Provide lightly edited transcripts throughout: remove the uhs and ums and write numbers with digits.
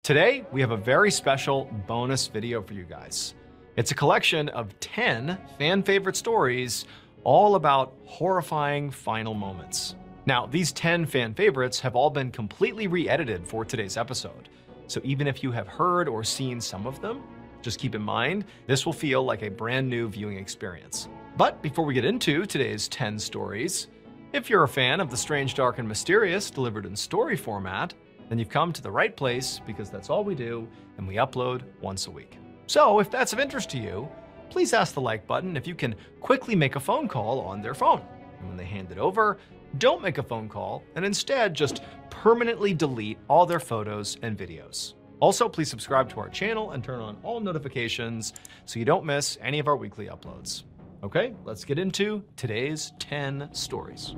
Today, we have a very special bonus video for you guys. It's a collection of 10 fan favorite stories, all about horrifying final moments. Now, these 10 fan favorites have all been completely re-edited for today's episode. So even if you have heard or seen some of them, just keep in mind, this will feel like a brand new viewing experience. But before we get into today's 10 stories, if you're a fan of the strange, dark, and mysterious delivered in story format, then you've come to the right place because that's all we do, and we upload once a week. So if that's of interest to you, please ask the like button if you can quickly make a phone call on their phone. And when they hand it over, don't make a phone call, and instead just permanently delete all their photos and videos. Also, please subscribe to our channel and turn on all notifications so you don't miss any of our weekly uploads. Okay, let's get into today's 10 stories.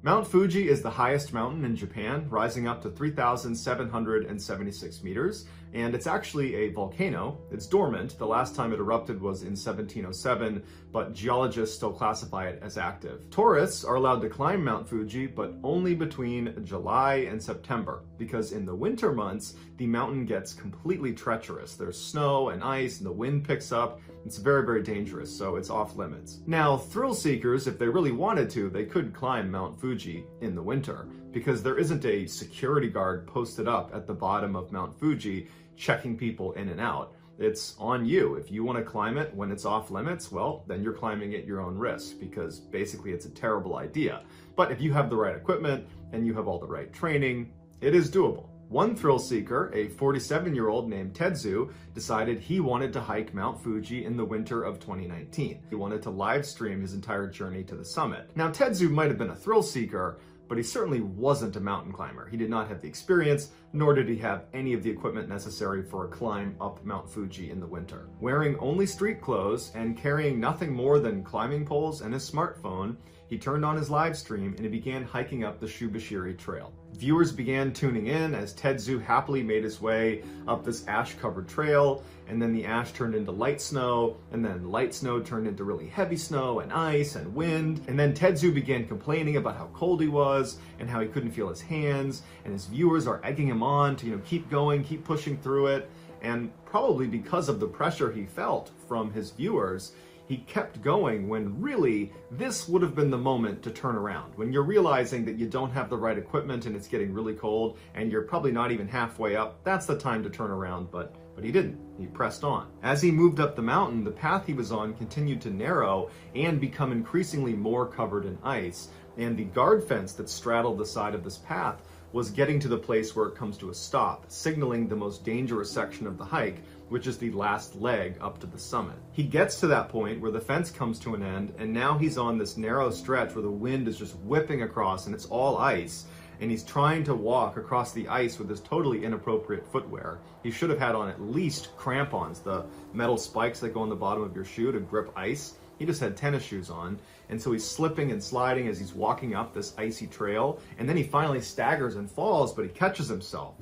Mount Fuji is the highest mountain in Japan, rising up to 3,776 meters, and it's actually a volcano. It's dormant. The last time it erupted was in 1707, but geologists still classify it as active. Tourists are allowed to climb Mount Fuji, but only between July and September, because in the winter months, the mountain gets completely treacherous. There's snow and ice, and the wind picks up. It's very, very dangerous, so it's off limits. Now, thrill seekers, if they really wanted to, they could climb Mount Fuji in the winter, because there isn't a security guard posted up at the bottom of Mount Fuji checking people in and out. It's on you. If you want to climb it when it's off limits, well, then you're climbing at your own risk, because basically it's a terrible idea. But if you have the right equipment and you have all the right training, it is doable. One thrill seeker, a 47-year-old named Tetsu, decided he wanted to hike Mount Fuji in the winter of 2019. He wanted to live stream his entire journey to the summit. Now, Tetsu might have been a thrill seeker, but he certainly wasn't a mountain climber. He did not have the experience, nor did he have any of the equipment necessary for a climb up Mount Fuji in the winter. Wearing only street clothes and carrying nothing more than climbing poles and his smartphone, he turned on his live stream and he began hiking up the Shubashiri Trail. Viewers began tuning in as Tetsu happily made his way up this ash-covered trail, and then the ash turned into light snow, and then light snow turned into really heavy snow and ice and wind, and then Tetsu began complaining about how cold he was and how he couldn't feel his hands, and his viewers are egging him on to, keep going, keep pushing through it, and probably because of the pressure he felt from his viewers, he kept going when really this would have been the moment to turn around. When you're realizing that you don't have the right equipment and it's getting really cold and you're probably not even halfway up, that's the time to turn around, but he didn't. He pressed on. As he moved up the mountain, the path he was on continued to narrow and become increasingly more covered in ice, and the guard fence that straddled the side of this path was getting to the place where it comes to a stop, signaling the most dangerous section of the hike, which is the last leg up to the summit. He gets to that point where the fence comes to an end, and now he's on this narrow stretch where the wind is just whipping across and it's all ice, and he's trying to walk across the ice with this totally inappropriate footwear. He should have had on at least crampons, the metal spikes that go on the bottom of your shoe to grip ice. He just had tennis shoes on, and so he's slipping and sliding as he's walking up this icy trail, and then he finally staggers and falls, but he catches himself.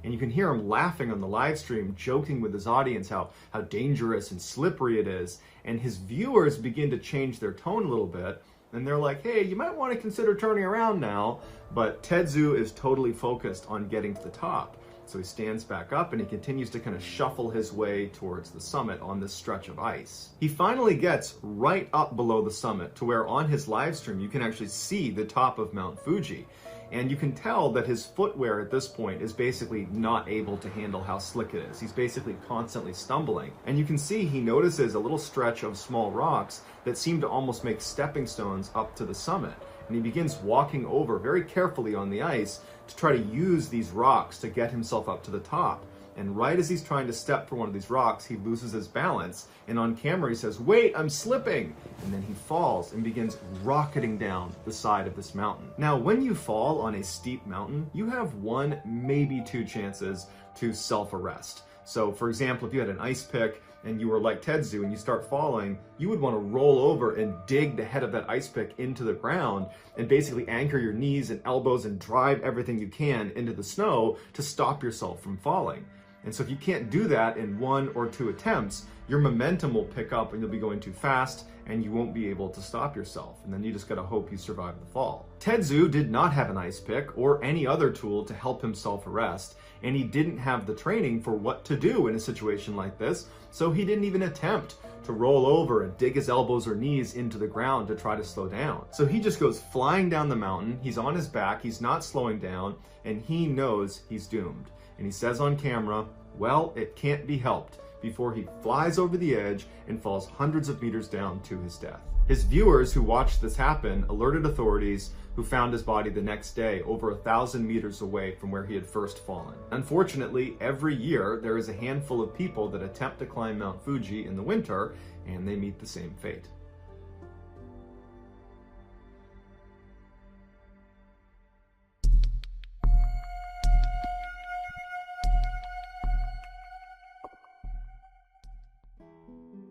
And you can hear him laughing on the live stream, joking with his audience how dangerous and slippery it is, and his viewers begin to change their tone a little bit, and they're like, hey, you might want to consider turning around now, but Tetsu is totally focused on getting to the top. So he stands back up and he continues to kind of shuffle his way towards the summit on this stretch of ice. He finally gets right up below the summit to where on his live stream you can actually see the top of Mount Fuji. And you can tell that his footwear at this point is basically not able to handle how slick it is. He's basically constantly stumbling. And you can see he notices a little stretch of small rocks that seem to almost make stepping stones up to the summit. And he begins walking over very carefully on the ice to try to use these rocks to get himself up to the top. And right as he's trying to step for one of these rocks, he loses his balance, and on camera he says, "Wait, I'm slipping!" And then he falls and begins rocketing down the side of this mountain. Now, when you fall on a steep mountain, you have one, maybe two chances to self-arrest. So for example, if you had an ice pick and you were like Tetsu and you start falling, you would want to roll over and dig the head of that ice pick into the ground and basically anchor your knees and elbows and drive everything you can into the snow to stop yourself from falling. And so if you can't do that in 1 or 2 attempts, your momentum will pick up and you'll be going too fast and you won't be able to stop yourself. And then you just gotta hope you survive the fall. Tetsu did not have an ice pick or any other tool to help him self-arrest, and he didn't have the training for what to do in a situation like this, so he didn't even attempt to roll over and dig his elbows or knees into the ground to try to slow down. So he just goes flying down the mountain, he's on his back, he's not slowing down, and he knows he's doomed. And he says on camera, well, it can't be helped, before he flies over the edge and falls hundreds of meters down to his death. His viewers who watched this happen alerted authorities, who found his body the next day over 1,000 meters away from where he had first fallen. Unfortunately, every year there is a handful of people that attempt to climb Mount Fuji in the winter, and they meet the same fate.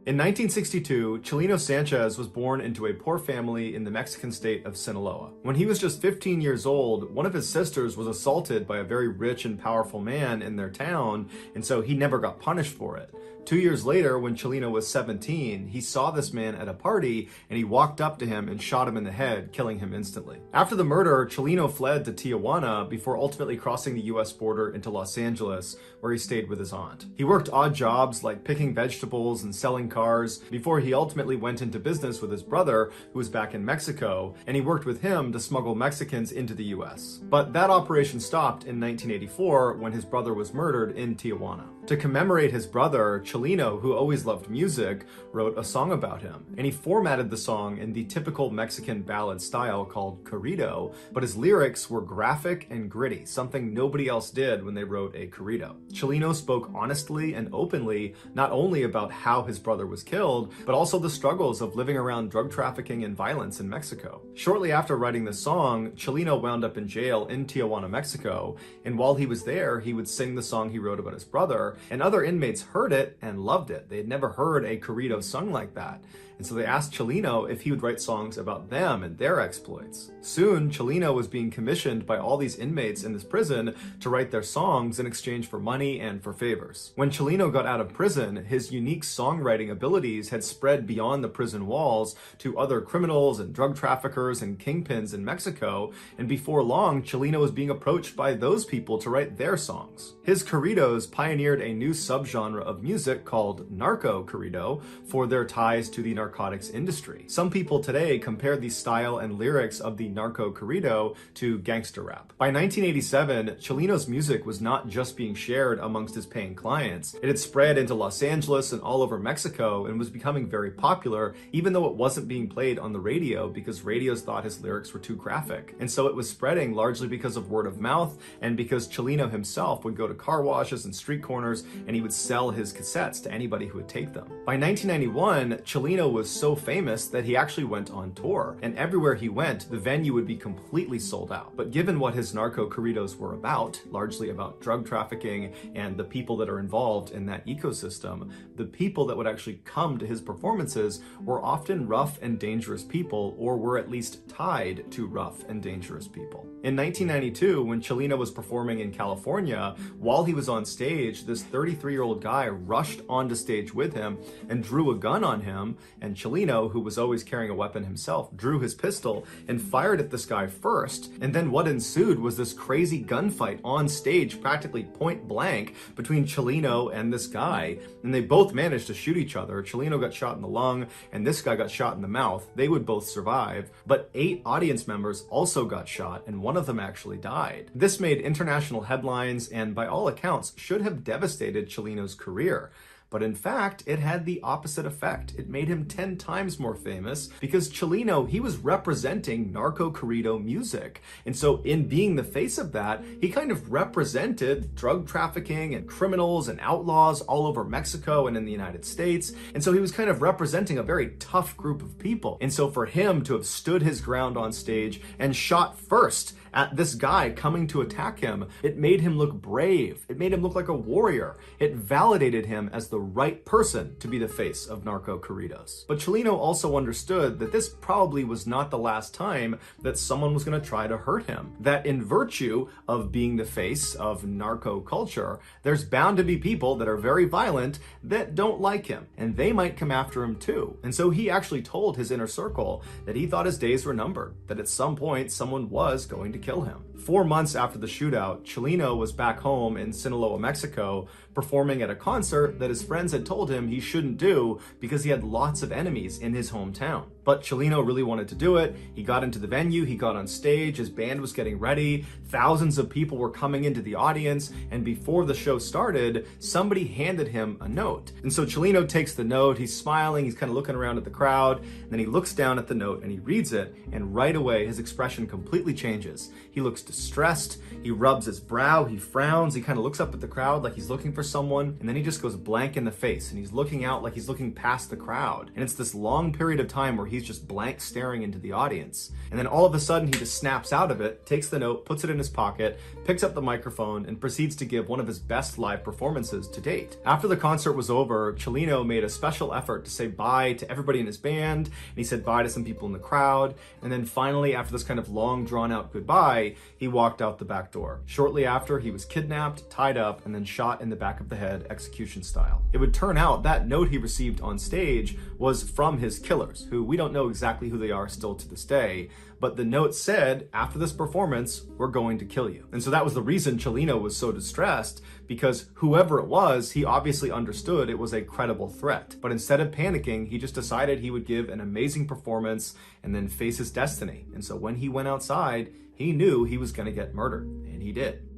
In 1962, Chalino Sanchez was born into a poor family in the Mexican state of Sinaloa. When he was just 15 years old, one of his sisters was assaulted by a very rich and powerful man in their town, and so he never got punished for it. 2 years later, when Chalino was 17, he saw this man at a party and he walked up to him and shot him in the head, killing him instantly. After the murder, Chalino fled to Tijuana before ultimately crossing the US border into Los Angeles, where he stayed with his aunt. He worked odd jobs like picking vegetables and selling cars before he ultimately went into business with his brother, who was back in Mexico, and he worked with him to smuggle Mexicans into the US. But that operation stopped in 1984 when his brother was murdered in Tijuana. To commemorate his brother, Chalino, who always loved music, wrote a song about him, and he formatted the song in the typical Mexican ballad style called corrido, but his lyrics were graphic and gritty, something nobody else did when they wrote a corrido. Chalino spoke honestly and openly, not only about how his brother was killed, but also the struggles of living around drug trafficking and violence in Mexico. Shortly after writing the song, Chalino wound up in jail in Tijuana, Mexico, and while he was there, he would sing the song he wrote about his brother, and other inmates heard it and loved it. They had never heard a corrido sung like that. And so they asked Chalino if he would write songs about them and their exploits. Soon, Chalino was being commissioned by all these inmates in this prison to write their songs in exchange for money and for favors. When Chalino got out of prison, his unique songwriting abilities had spread beyond the prison walls to other criminals and drug traffickers and kingpins in Mexico, and before long, Chalino was being approached by those people to write their songs. His corridos pioneered a new subgenre of music called narco corrido for their ties to the narcotics industry. Some people today compare the style and lyrics of the narco corrido to gangster rap. By 1987, Chalino's music was not just being shared amongst his paying clients. It had spread into Los Angeles and all over Mexico and was becoming very popular, even though it wasn't being played on the radio because radios thought his lyrics were too graphic. And so it was spreading largely because of word of mouth and because Chalino himself would go to car washes and street corners and he would sell his cassettes to anybody who would take them. By 1991, Chalino was so famous that he actually went on tour, and everywhere he went, the venue would be completely sold out. But given what his narco corridos were about, largely about drug trafficking and the people that are involved in that ecosystem, the people that would actually come to his performances were often rough and dangerous people, or were at least tied to rough and dangerous people. In 1992, when Chalino was performing in California, while he was on stage, this 33-year-old guy rushed onto stage with him and drew a gun on him, and Chalino, who was always carrying a weapon himself, drew his pistol and fired at this guy first, and then what ensued was this crazy gunfight on stage, practically point blank, between Chalino and this guy, and they both managed to shoot each other. Chalino got shot in the lung, and this guy got shot in the mouth. They would both survive, but 8 audience members also got shot, and one of them actually died. This made international headlines, and by all accounts, should have devastated Chalino's career. But in fact, it had the opposite effect. It made him 10 times more famous because Chalino, he was representing narco-corrido music. And so in being the face of that, he kind of represented drug trafficking and criminals and outlaws all over Mexico and in the United States. And so he was kind of representing a very tough group of people. And so for him to have stood his ground on stage and shot first at this guy coming to attack him, it made him look brave. It made him look like a warrior. It validated him as the right person to be the face of narco-corridos. But Chalino also understood that this probably was not the last time that someone was going to try to hurt him. That in virtue of being the face of narco culture, there's bound to be people that are very violent that don't like him, and they might come after him too. And so he actually told his inner circle that he thought his days were numbered, that at some point someone was going to kill him. 4 months after the shootout, Chalino was back home in Sinaloa, Mexico, performing at a concert that his friends had told him he shouldn't do because he had lots of enemies in his hometown. But Chalino really wanted to do it. He got into the venue, he got on stage, his band was getting ready, thousands of people were coming into the audience, and before the show started, somebody handed him a note. And so Chalino takes the note, he's smiling, he's kind of looking around at the crowd, and then he looks down at the note and he reads it, and right away his expression completely changes. He looks distressed, he rubs his brow, he frowns, he kind of looks up at the crowd like he's looking for someone, and then he just goes blank in the face, and he's looking out like he's looking past the crowd. And it's this long period of time where he's just blank staring into the audience. And then all of a sudden he just snaps out of it, takes the note, puts it in his pocket, picks up the microphone, and proceeds to give one of his best live performances to date. After the concert was over, Chalino made a special effort to say bye to everybody in his band, and he said bye to some people in the crowd, and then finally, after this kind of long drawn out goodbye, he walked out the back door. Shortly after, he was kidnapped, tied up, and then shot in the back of the head, execution style. It would turn out that note he received on stage was from his killers, who we don't know exactly who they are still to this day, but the note said, after this performance, we're going to kill you. And so that was the reason Chalino was so distressed, because whoever it was, he obviously understood it was a credible threat. But instead of panicking, he just decided he would give an amazing performance and then face his destiny. And so when he went outside, he knew he was going to get murdered, and he did.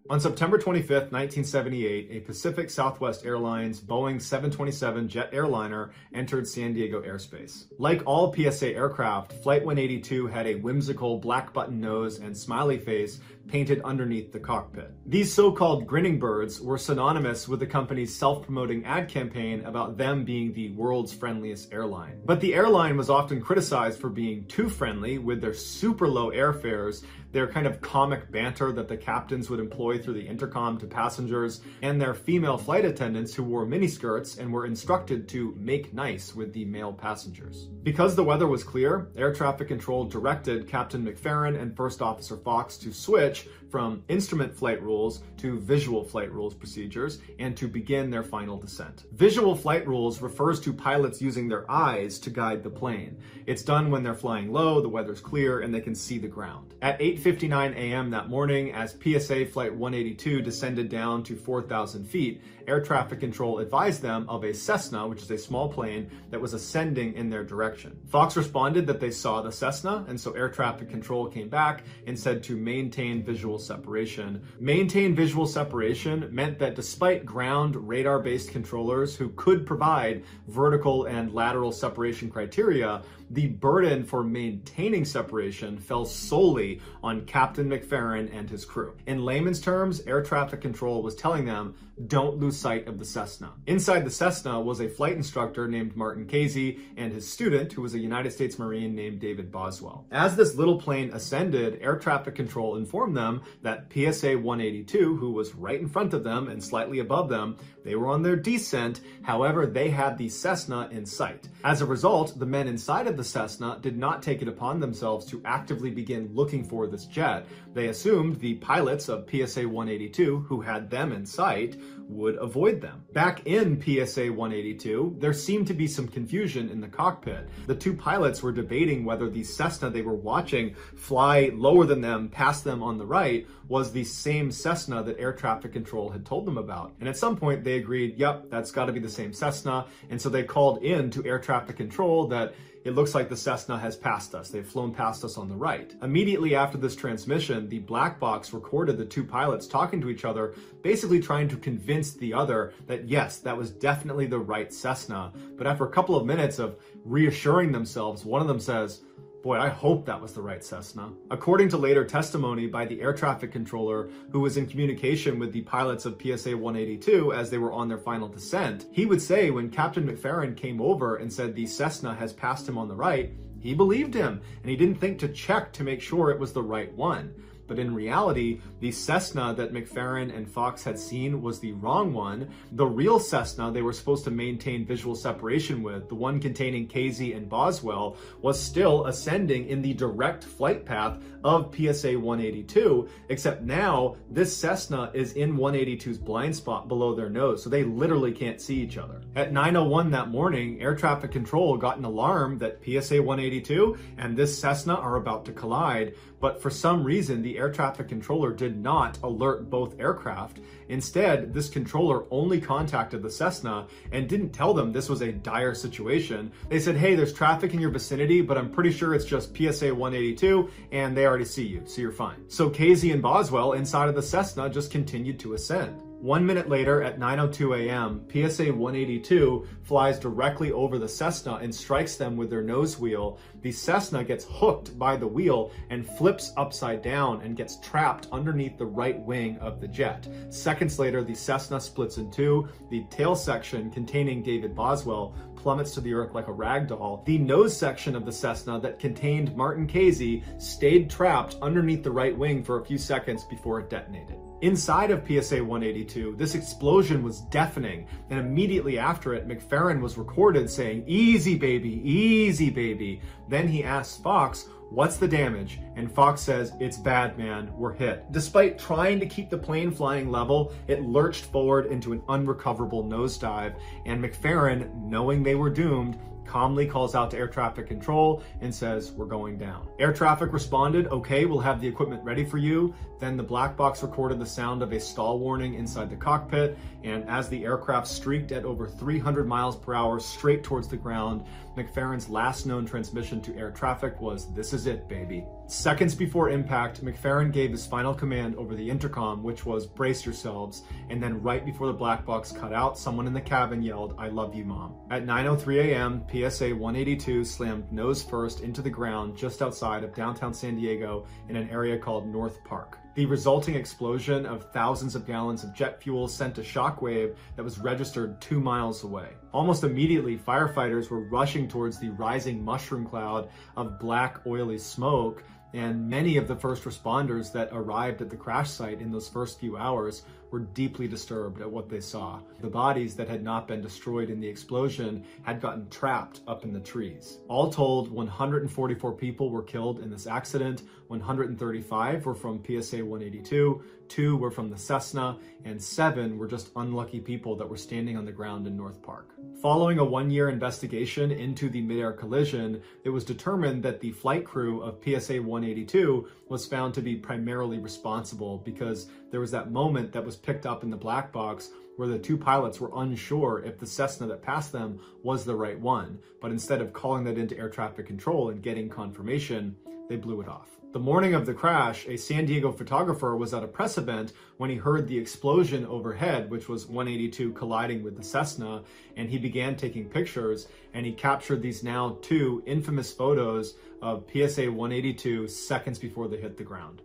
On September 25th, 1978, a Pacific Southwest Airlines Boeing 727 jet airliner entered San Diego airspace. Like all PSA aircraft, Flight 182 had a whimsical black button nose and smiley face painted underneath the cockpit. These so-called grinning birds were synonymous with the company's self-promoting ad campaign about them being the world's friendliest airline. But the airline was often criticized for being too friendly with their super low airfares, their kind of comic banter that the captains would employ through the intercom to passengers, and their female flight attendants who wore miniskirts and were instructed to make nice with the male passengers. Because the weather was clear, air traffic control directed Captain McFerrin and First Officer Fox to switch from instrument flight rules to visual flight rules procedures and to begin their final descent. Visual flight rules refers to pilots using their eyes to guide the plane. It's done when they're flying low, the weather's clear, and they can see the ground. At 8:59 a.m. that morning, as PSA Flight 182 descended down to 4,000 feet, air traffic control advised them of a Cessna, which is a small plane, that was ascending in their direction. Fox responded that they saw the Cessna, and so air traffic control came back and said to maintain visual separation. Maintain visual separation meant that despite ground radar-based controllers who could provide vertical and lateral separation criteria, the burden for maintaining separation fell solely on Captain McFerrin and his crew. In layman's terms, air traffic control was telling them, don't lose sight of the Cessna. Inside the Cessna was a flight instructor named Martin Casey and his student, who was a United States Marine named David Boswell. As this little plane ascended, air traffic control informed them that PSA 182, who was right in front of them and slightly above them, they were on their descent. However, they had the Cessna in sight. As a result, the men inside of the Cessna did not take it upon themselves to actively begin looking for this jet. They assumed the pilots of PSA 182, who had them in sight, would avoid them. Back in PSA 182, there seemed to be some confusion in the cockpit. The two pilots were debating whether the Cessna they were watching fly lower than them, past them on the right was the same Cessna that air traffic control had told them about. And at some point they agreed, yep, that's got to be the same Cessna. And so they called in to air traffic control that it looks like the Cessna has passed us. They've flown past us on the right. Immediately after this transmission, the black box recorded the two pilots talking to each other, basically trying to convince the other that yes, that was definitely the right Cessna. But after a couple of minutes of reassuring themselves, one of them says, "Boy, I hope that was the right Cessna." According to later testimony by the air traffic controller who was in communication with the pilots of PSA 182 as they were on their final descent, he would say when Captain McFerrin came over and said the Cessna has passed him on the right, he believed him and he didn't think to check to make sure it was the right one. But in reality, the Cessna that McFerrin and Fox had seen was the wrong one. The real Cessna they were supposed to maintain visual separation with, the one containing Casey and Boswell, was still ascending in the direct flight path of PSA 182, except now this Cessna is in 182's blind spot below their nose, so they literally can't see each other. At 9:01 that morning, air traffic control got an alarm that PSA 182 and this Cessna are about to collide, but for some reason the air traffic controller did not alert both aircraft. Instead, this controller only contacted the Cessna and didn't tell them this was a dire situation. They said, "Hey, there's traffic in your vicinity, but I'm pretty sure it's just PSA 182 and they already see you, so you're fine." So Casey and Boswell inside of the Cessna just continued to ascend. 1 minute later at 9:02 a.m., PSA 182 flies directly over the Cessna and strikes them with their nose wheel. The Cessna gets hooked by the wheel and flips upside down and gets trapped underneath the right wing of the jet. Seconds later, the Cessna splits in two. The tail section containing David Boswell plummets to the earth like a rag doll. The nose section of the Cessna that contained Martin Casey stayed trapped underneath the right wing for a few seconds before it detonated. Inside of PSA 182, this explosion was deafening, and immediately after it, McFerrin was recorded saying, "Easy, baby, easy, baby." Then he asks Fox, "What's the damage?" And Fox says, "It's bad, man, we're hit." Despite trying to keep the plane flying level, it lurched forward into an unrecoverable nosedive, and McFerrin, knowing they were doomed, calmly calls out to air traffic control and says, "We're going down." Air traffic responded, "Okay, we'll have the equipment ready for you." Then the black box recorded the sound of a stall warning inside the cockpit, and as the aircraft streaked at over 300 miles per hour straight towards the ground, McFerrin's last known transmission to air traffic was, "This is it, baby." Seconds before impact, McFerrin gave his final command over the intercom, which was, "Brace yourselves." And then right before the black box cut out, someone in the cabin yelled, "I love you, Mom." At 9:03 a.m., PSA 182 slammed nose first into the ground just outside of downtown San Diego in an area called North Park. The resulting explosion of thousands of gallons of jet fuel sent a shockwave that was registered 2 miles away. Almost immediately, firefighters were rushing towards the rising mushroom cloud of black, oily smoke, and many of the first responders that arrived at the crash site in those first few hours were deeply disturbed at what they saw. The bodies that had not been destroyed in the explosion had gotten trapped up in the trees. All told, 144 people were killed in this accident. 135 were from PSA 182, 2 were from the Cessna, and 7 were just unlucky people that were standing on the ground in North Park. Following a 1-year investigation into the mid-air collision, it was determined that the flight crew of PSA 182 was found to be primarily responsible because there was that moment that was picked up in the black box where the two pilots were unsure if the Cessna that passed them was the right one, but instead of calling that into air traffic control and getting confirmation, they blew it off. The morning of the crash, a San Diego photographer was at a press event when he heard the explosion overhead, which was 182 colliding with the Cessna, and he began taking pictures, and he captured these now 2 infamous photos of PSA 182 seconds before they hit the ground.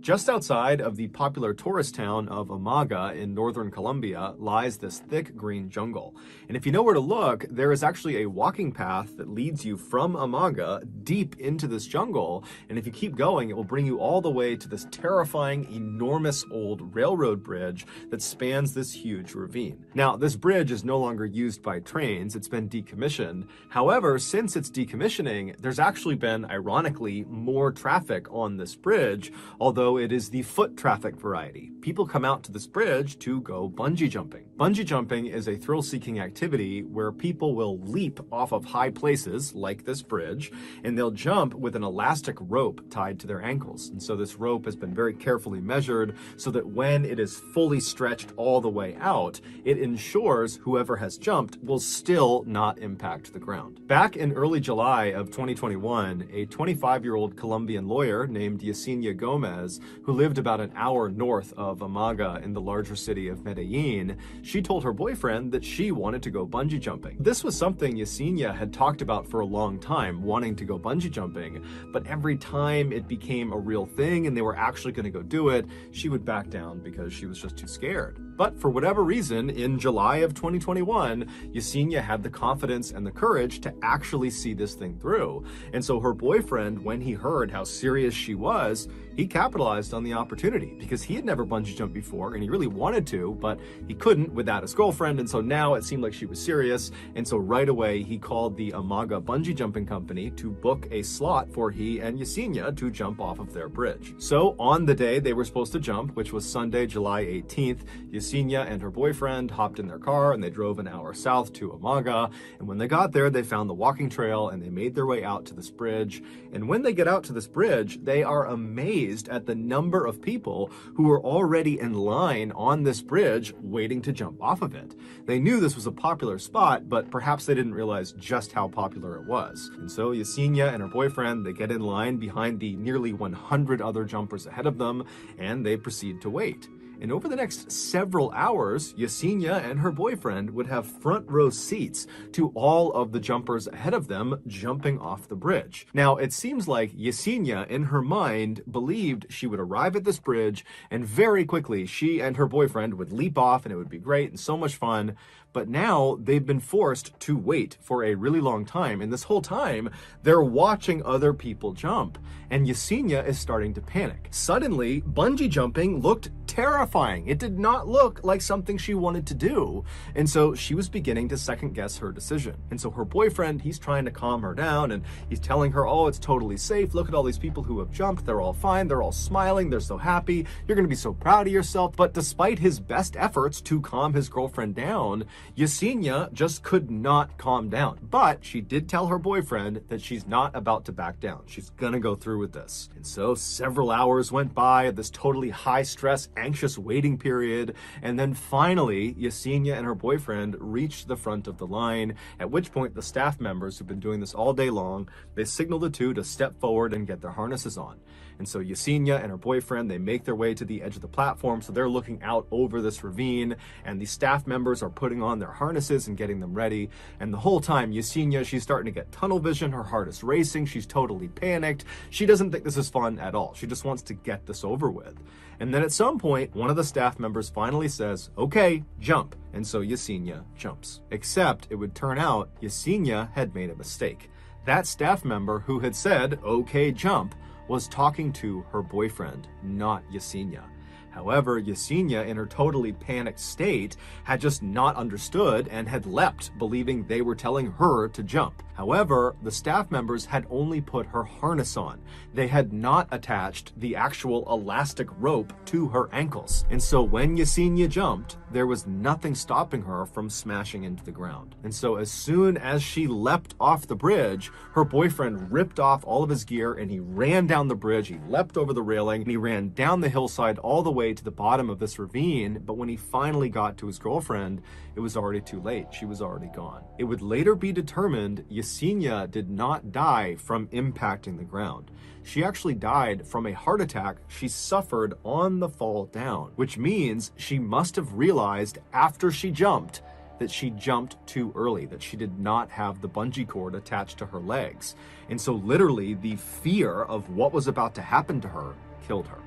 Just outside of the popular tourist town of Amaga in northern Colombia lies this thick green jungle. And if you know where to look, there is actually a walking path that leads you from Amaga deep into this jungle. And if you keep going, it will bring you all the way to this terrifying, enormous old railroad bridge that spans this huge ravine. Now, this bridge is no longer used by trains. It's been decommissioned. However, since its decommissioning, there's actually been, ironically, more traffic on this bridge, although so it is the foot traffic variety. People come out to this bridge to go bungee jumping. Bungee jumping is a thrill-seeking activity where people will leap off of high places, like this bridge, and they'll jump with an elastic rope tied to their ankles. And so this rope has been very carefully measured so that when it is fully stretched all the way out, it ensures whoever has jumped will still not impact the ground. Back in early July of 2021, a 25-year-old Colombian lawyer named Yesenia Gomez, who lived about an hour north of Amaga in the larger city of Medellin, she told her boyfriend that she wanted to go bungee jumping. This was something Yesenia had talked about for a long time, wanting to go bungee jumping, but every time it became a real thing and they were actually going to go do it, she would back down because she was just too scared. But for whatever reason, in July of 2021, Yesenia had the confidence and the courage to actually see this thing through. And so her boyfriend, when he heard how serious she was, he capitalized on the opportunity because he had never bungee jumped before and he really wanted to, but he couldn't without his girlfriend. And so now it seemed like she was serious. And so right away, he called the Amaga bungee jumping company to book a slot for he and Yesenia to jump off of their bridge. So on the day they were supposed to jump, which was Sunday, July 18th, Yesenia and her boyfriend hopped in their car and they drove an hour south to Amaga. And when they got there, they found the walking trail and they made their way out to this bridge. And when they get out to this bridge, they are amazed at the number of people who were already in line on this bridge waiting to jump off of it. They knew this was a popular spot, but perhaps they didn't realize just how popular it was. And so Yesenia and her boyfriend, they get in line behind the nearly 100 other jumpers ahead of them, and they proceed to wait. And over the next several hours, Yesenia and her boyfriend would have front row seats to all of the jumpers ahead of them jumping off the bridge. Now, it seems like Yesenia, in her mind, believed she would arrive at this bridge and very quickly she and her boyfriend would leap off and it would be great and so much fun. But now they've been forced to wait for a really long time. And this whole time, they're watching other people jump. And Yesenia is starting to panic. Suddenly, bungee jumping looked terrifying. It did not look like something she wanted to do. And so she was beginning to second guess her decision. And so her boyfriend, he's trying to calm her down and he's telling her, oh, it's totally safe. Look at all these people who have jumped. They're all fine. They're all smiling. They're so happy. You're going to be so proud of yourself. But despite his best efforts to calm his girlfriend down, Yesenia just could not calm down. But she did tell her boyfriend that she's not about to back down. She's gonna go through with this. And so several hours went by of this totally high-stress, anxious waiting period. And then finally, Yesenia and her boyfriend reached the front of the line, at which point the staff members who've been doing this all day long, they signal the two to step forward and get their harnesses on. And so Yesenia and her boyfriend, they make their way to the edge of the platform. So they're looking out over this ravine and the staff members are putting on their harnesses and getting them ready. And the whole time, Yesenia, she's starting to get tunnel vision. Her heart is racing. She's totally panicked. She doesn't think this is fun at all. She just wants to get this over with. And then at some point, one of the staff members finally says, okay, jump. And so Yesenia jumps. Except it would turn out Yesenia had made a mistake. That staff member who had said, okay, jump, was talking to her boyfriend, not Yesenia. However, Yesenia, in her totally panicked state, had just not understood and had leapt, believing they were telling her to jump. However, the staff members had only put her harness on. They had not attached the actual elastic rope to her ankles. And so when Yesenia jumped, there was nothing stopping her from smashing into the ground. And so as soon as she leapt off the bridge, her boyfriend ripped off all of his gear and he ran down the bridge. He leapt over the railing and he ran down the hillside all the way to the bottom of this ravine. But when he finally got to his girlfriend, it was already too late. She was already gone. It would later be determined Yesenia did not die from impacting the ground. She actually died from a heart attack she suffered on the fall down, which means she must have realized after she jumped that she jumped too early, that she did not have the bungee cord attached to her legs. And so literally the fear of what was about to happen to her killed her.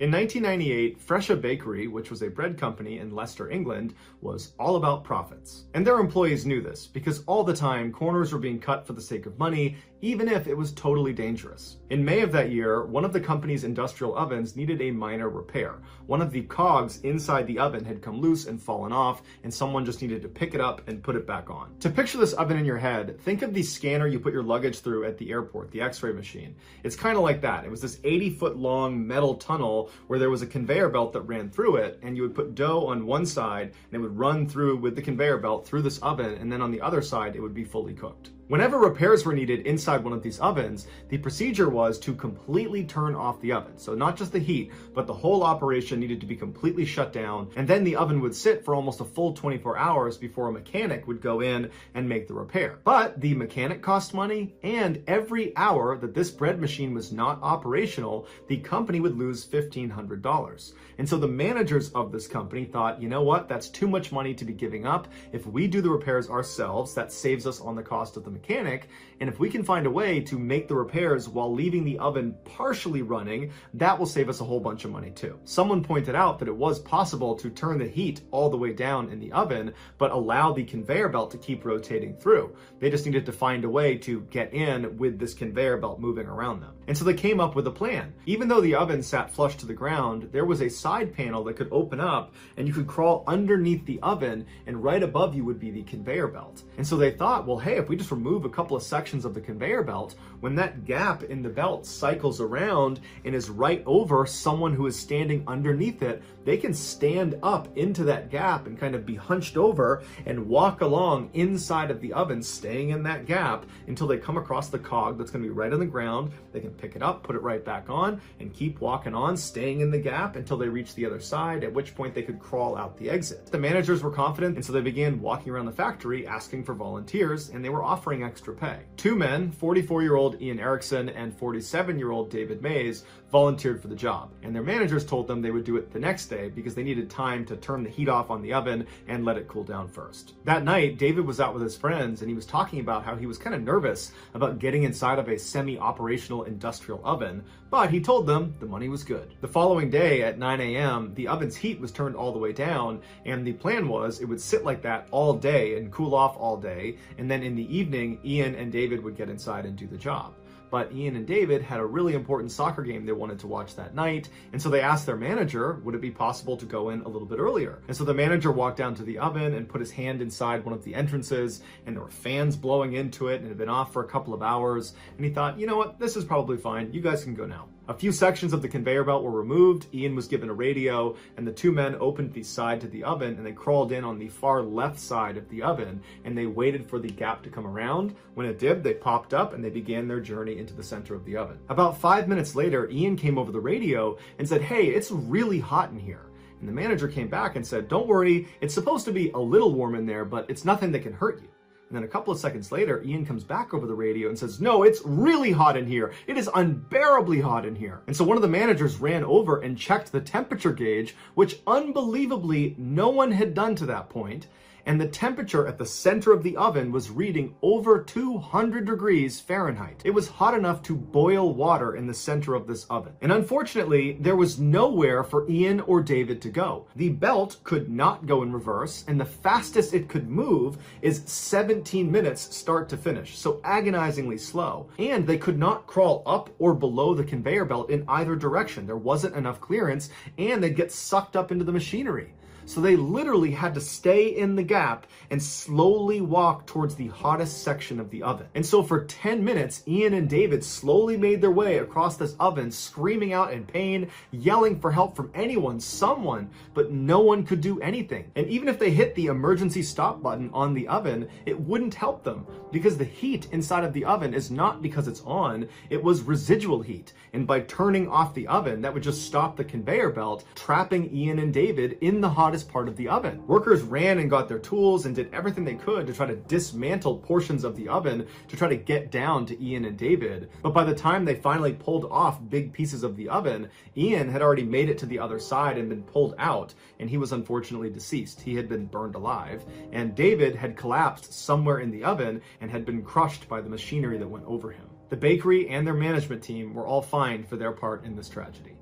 In 1998, Fresha Bakery, which was a bread company in Leicester, England, was all about profits. And their employees knew this, because all the time, corners were being cut for the sake of money, even if it was totally dangerous. In May of that year, one of the company's industrial ovens needed a minor repair. One of the cogs inside the oven had come loose and fallen off, and someone just needed to pick it up and put it back on. To picture this oven in your head, think of the scanner you put your luggage through at the airport, the X-ray machine. It's kind of like that. It was this 80-foot long metal tunnel where there was a conveyor belt that ran through it, and you would put dough on one side, and it would run through with the conveyor belt through this oven, and then on the other side, it would be fully cooked. Whenever repairs were needed inside one of these ovens, the procedure was to completely turn off the oven. So not just the heat, but the whole operation needed to be completely shut down, and then the oven would sit for almost a full 24 hours before a mechanic would go in and make the repair. But the mechanic cost money, and every hour that this bread machine was not operational, the company would lose $1,500. And so the managers of this company thought, you know what, that's too much money to be giving up. If we do the repairs ourselves, that saves us on the cost of the mechanic, and if we can find a way to make the repairs while leaving the oven partially running, that will save us a whole bunch of money too. Someone pointed out that it was possible to turn the heat all the way down in the oven, but allow the conveyor belt to keep rotating through. They just needed to find a way to get in with this conveyor belt moving around them. And so they came up with a plan. Even though the oven sat flush to the ground, there was a side panel that could open up, and you could crawl underneath the oven, and right above you would be the conveyor belt. And so they thought, well, hey, if we just remove a couple of sections of the conveyor belt, when that gap in the belt cycles around and is right over someone who is standing underneath it, they can stand up into that gap and kind of be hunched over and walk along inside of the oven, staying in that gap until they come across the cog that's going to be right on the ground. They can pick it up, put it right back on, and keep walking on, staying in the gap until they reach the other side, at which point they could crawl out the exit. The managers were confident, and so they began walking around the factory asking for volunteers, and they were offering extra pay. Two men, 44-year-old Ian Erickson and 47-year-old David Mays, volunteered for the job, and their managers told them they would do it the next day because they needed time to turn the heat off on the oven and let it cool down first. That night, David was out with his friends, and he was talking about how he was kind of nervous about getting inside of a semi-operational industrial oven, but he told them the money was good. The following day at 9 a.m., the oven's heat was turned all the way down, and the plan was it would sit like that all day and cool off all day, and then in the evening, Ian and David would get inside and do the job. But Ian and David had a really important soccer game they wanted to watch that night, and so they asked their manager, would it be possible to go in a little bit earlier? And so the manager walked down to the oven and put his hand inside one of the entrances, and there were fans blowing into it, and it had been off for a couple of hours, and he thought, you know what, this is probably fine, you guys can go now. A few sections of the conveyor belt were removed, Ian was given a radio, and the two men opened the side to the oven, and they crawled in on the far left side of the oven, and they waited for the gap to come around. When it did, they popped up, and they began their journey into the center of the oven. About 5 minutes later, Ian came over the radio and said, hey, it's really hot in here. And the manager came back and said, don't worry, it's supposed to be a little warm in there, but it's nothing that can hurt you. And then a couple of seconds later, Ian comes back over the radio and says, no, it's really hot in here. It is unbearably hot in here. And so one of the managers ran over and checked the temperature gauge, which unbelievably no one had done to that point. And the temperature at the center of the oven was reading over 200 degrees Fahrenheit. It was hot enough to boil water in the center of this oven. And unfortunately, there was nowhere for Ian or David to go. The belt could not go in reverse, and the fastest it could move is 17 minutes start to finish, so agonizingly slow. And they could not crawl up or below the conveyor belt in either direction. There wasn't enough clearance, and they'd get sucked up into the machinery. So they literally had to stay in the gap and slowly walk towards the hottest section of the oven. And so for 10 minutes, Ian and David slowly made their way across this oven, screaming out in pain, yelling for help from anyone, someone, but no one could do anything. And even if they hit the emergency stop button on the oven, it wouldn't help them because the heat inside of the oven is not because it's on, it was residual heat. And by turning off the oven, that would just stop the conveyor belt, trapping Ian and David in the hottest part of the oven. Workers ran and got their tools and did everything they could to try to dismantle portions of the oven to try to get down to Ian and David. But by the time they finally pulled off big pieces of the oven, Ian had already made it to the other side and been pulled out, and he was unfortunately deceased. He had been burned alive, and David had collapsed somewhere in the oven and had been crushed by the machinery that went over him. The bakery and their management team were all fined for their part in this tragedy.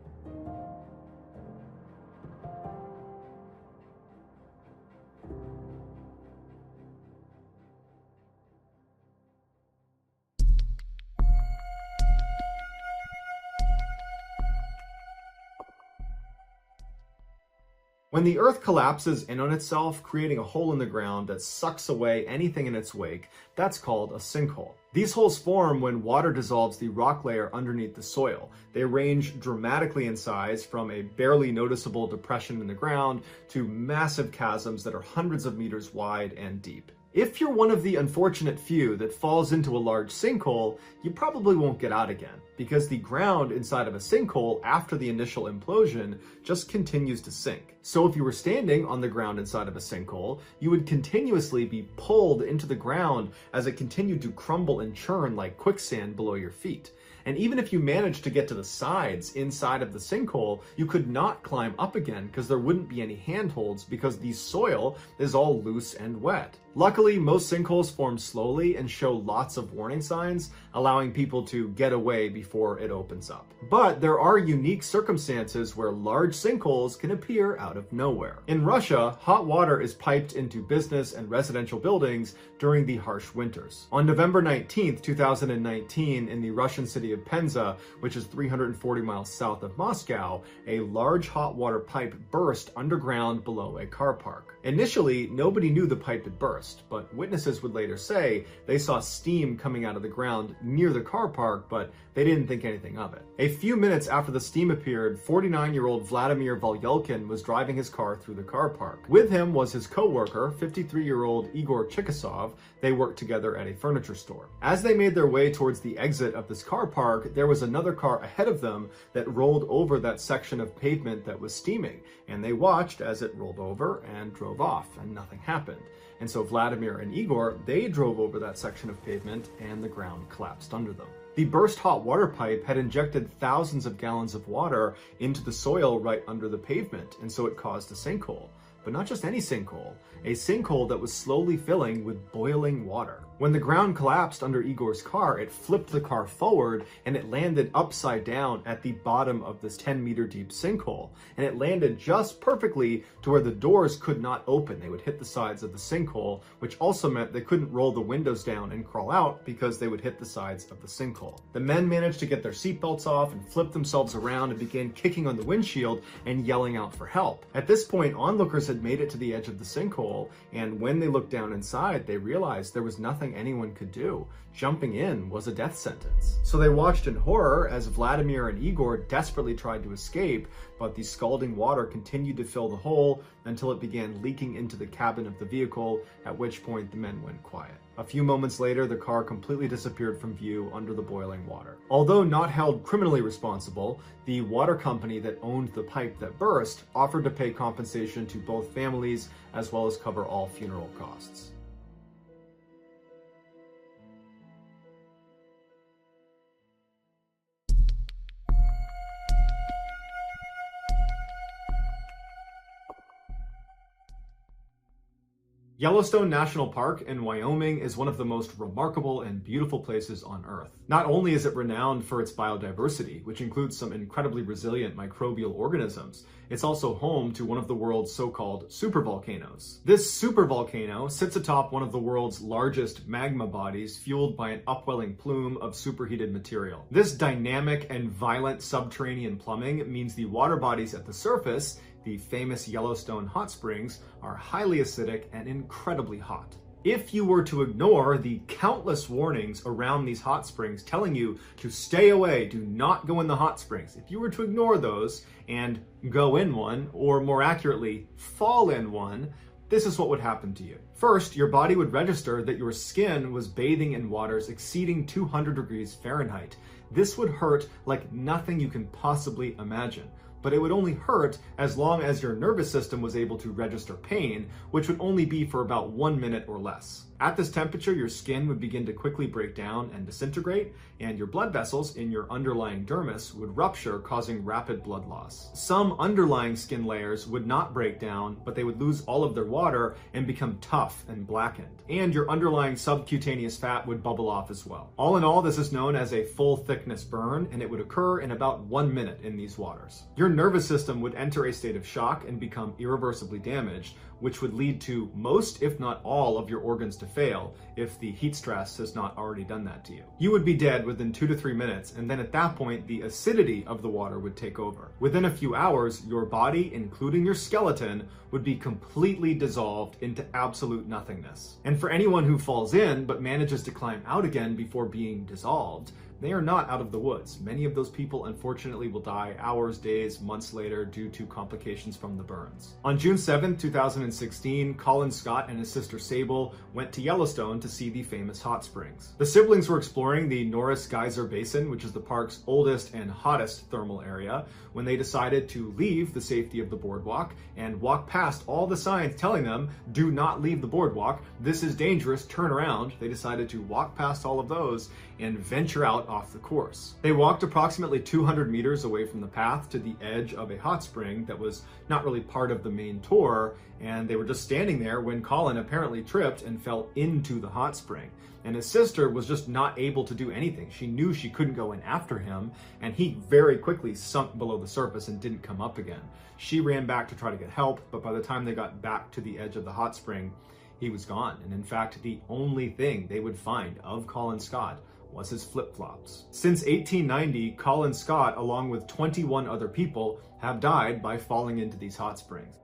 When the Earth collapses in on itself, creating a hole in the ground that sucks away anything in its wake, that's called a sinkhole. These holes form when water dissolves the rock layer underneath the soil. They range dramatically in size, from a barely noticeable depression in the ground to massive chasms that are hundreds of meters wide and deep. If you're one of the unfortunate few that falls into a large sinkhole, you probably won't get out again, because the ground inside of a sinkhole after the initial implosion just continues to sink. So if you were standing on the ground inside of a sinkhole, you would continuously be pulled into the ground as it continued to crumble and churn like quicksand below your feet. And even if you managed to get to the sides inside of the sinkhole, you could not climb up again because there wouldn't be any handholds because the soil is all loose and wet. Luckily, most sinkholes form slowly and show lots of warning signs, allowing people to get away before it opens up. But there are unique circumstances where large sinkholes can appear out of nowhere. In Russia, hot water is piped into business and residential buildings during the harsh winters. On November 19th, 2019, in the Russian city of Penza, which is 340 miles south of Moscow, a large hot water pipe burst underground below a car park. Initially, nobody knew the pipe had burst, but witnesses would later say they saw steam coming out of the ground near the car park, but they didn't think anything of it. A few minutes after the steam appeared, 49-year-old Vladimir Volyelkin was driving his car through the car park. With him was his co-worker, 53-year-old Igor Chikasov. They worked together at a furniture store. As they made their way towards the exit of this car park, there was another car ahead of them that rolled over that section of pavement that was steaming, and they watched as it rolled over and drove off, and nothing happened. And so Vladimir and Igor, they drove over that section of pavement and the ground collapsed under them. The burst hot water pipe had injected thousands of gallons of water into the soil right under the pavement, and so it caused a sinkhole. But not just any sinkhole, a sinkhole that was slowly filling with boiling water. When the ground collapsed under Igor's car, it flipped the car forward and it landed upside down at the bottom of this 10-meter deep sinkhole. And it landed just perfectly to where the doors could not open. They would hit the sides of the sinkhole, which also meant they couldn't roll the windows down and crawl out because they would hit the sides of the sinkhole. The men managed to get their seatbelts off and flip themselves around and began kicking on the windshield and yelling out for help. At this point, onlookers had made it to the edge of the sinkhole, and when they looked down inside, they realized there was nothing anyone could do. Jumping in was a death sentence. So they watched in horror as Vladimir and Igor desperately tried to escape, but the scalding water continued to fill the hole until it began leaking into the cabin of the vehicle, at which point the men went quiet. A few moments later, the car completely disappeared from view under the boiling water. Although not held criminally responsible, the water company that owned the pipe that burst offered to pay compensation to both families as well as cover all funeral costs. Yellowstone National Park in Wyoming is one of the most remarkable and beautiful places on Earth. Not only is it renowned for its biodiversity, which includes some incredibly resilient microbial organisms, it's also home to one of the world's so-called supervolcanoes. This supervolcano sits atop one of the world's largest magma bodies fueled by an upwelling plume of superheated material. This dynamic and violent subterranean plumbing means the water bodies at the surface, the famous Yellowstone hot springs, are highly acidic and incredibly hot. If you were to ignore the countless warnings around these hot springs telling you to stay away, do not go in the hot springs, if you were to ignore those and go in one, or more accurately, fall in one, this is what would happen to you. First, your body would register that your skin was bathing in waters exceeding 200 degrees Fahrenheit. This would hurt like nothing you can possibly imagine. But it would only hurt as long as your nervous system was able to register pain, which would only be for about 1 minute or less. At this temperature, your skin would begin to quickly break down and disintegrate, and your blood vessels in your underlying dermis would rupture, causing rapid blood loss. Some underlying skin layers would not break down, but they would lose all of their water and become tough and blackened. And your underlying subcutaneous fat would bubble off as well. All in all, this is known as a full thickness burn, and it would occur in about 1 minute in these waters. Your nervous system would enter a state of shock and become irreversibly damaged, which would lead to most, if not all, of your organs to fail if the heat stress has not already done that to you. You would be dead within 2 to 3 minutes, and then at that point, the acidity of the water would take over. Within a few hours, your body, including your skeleton, would be completely dissolved into absolute nothingness. And for anyone who falls in but manages to climb out again before being dissolved, they are not out of the woods. Many of those people, unfortunately, will die hours, days, months later due to complications from the burns. On June 7, 2016, Colin Scott and his sister Sable went to Yellowstone to see the famous hot springs. The siblings were exploring the Norris Geyser Basin, which is the park's oldest and hottest thermal area, when they decided to leave the safety of the boardwalk and walk past all the signs telling them, do not leave the boardwalk, this is dangerous, turn around. They decided to walk past all of those and venture out off the course. They walked approximately 200 meters away from the path to the edge of a hot spring that was not really part of the main tour, and they were just standing there when Colin apparently tripped and fell into the hot spring. And his sister was just not able to do anything. She knew she couldn't go in after him, and he very quickly sunk below the surface and didn't come up again. She ran back to try to get help, but by the time they got back to the edge of the hot spring, he was gone. And in fact, the only thing they would find of Colin Scott was his flip-flops. Since 1890, Colin Scott, along with 21 other people, have died by falling into these hot springs.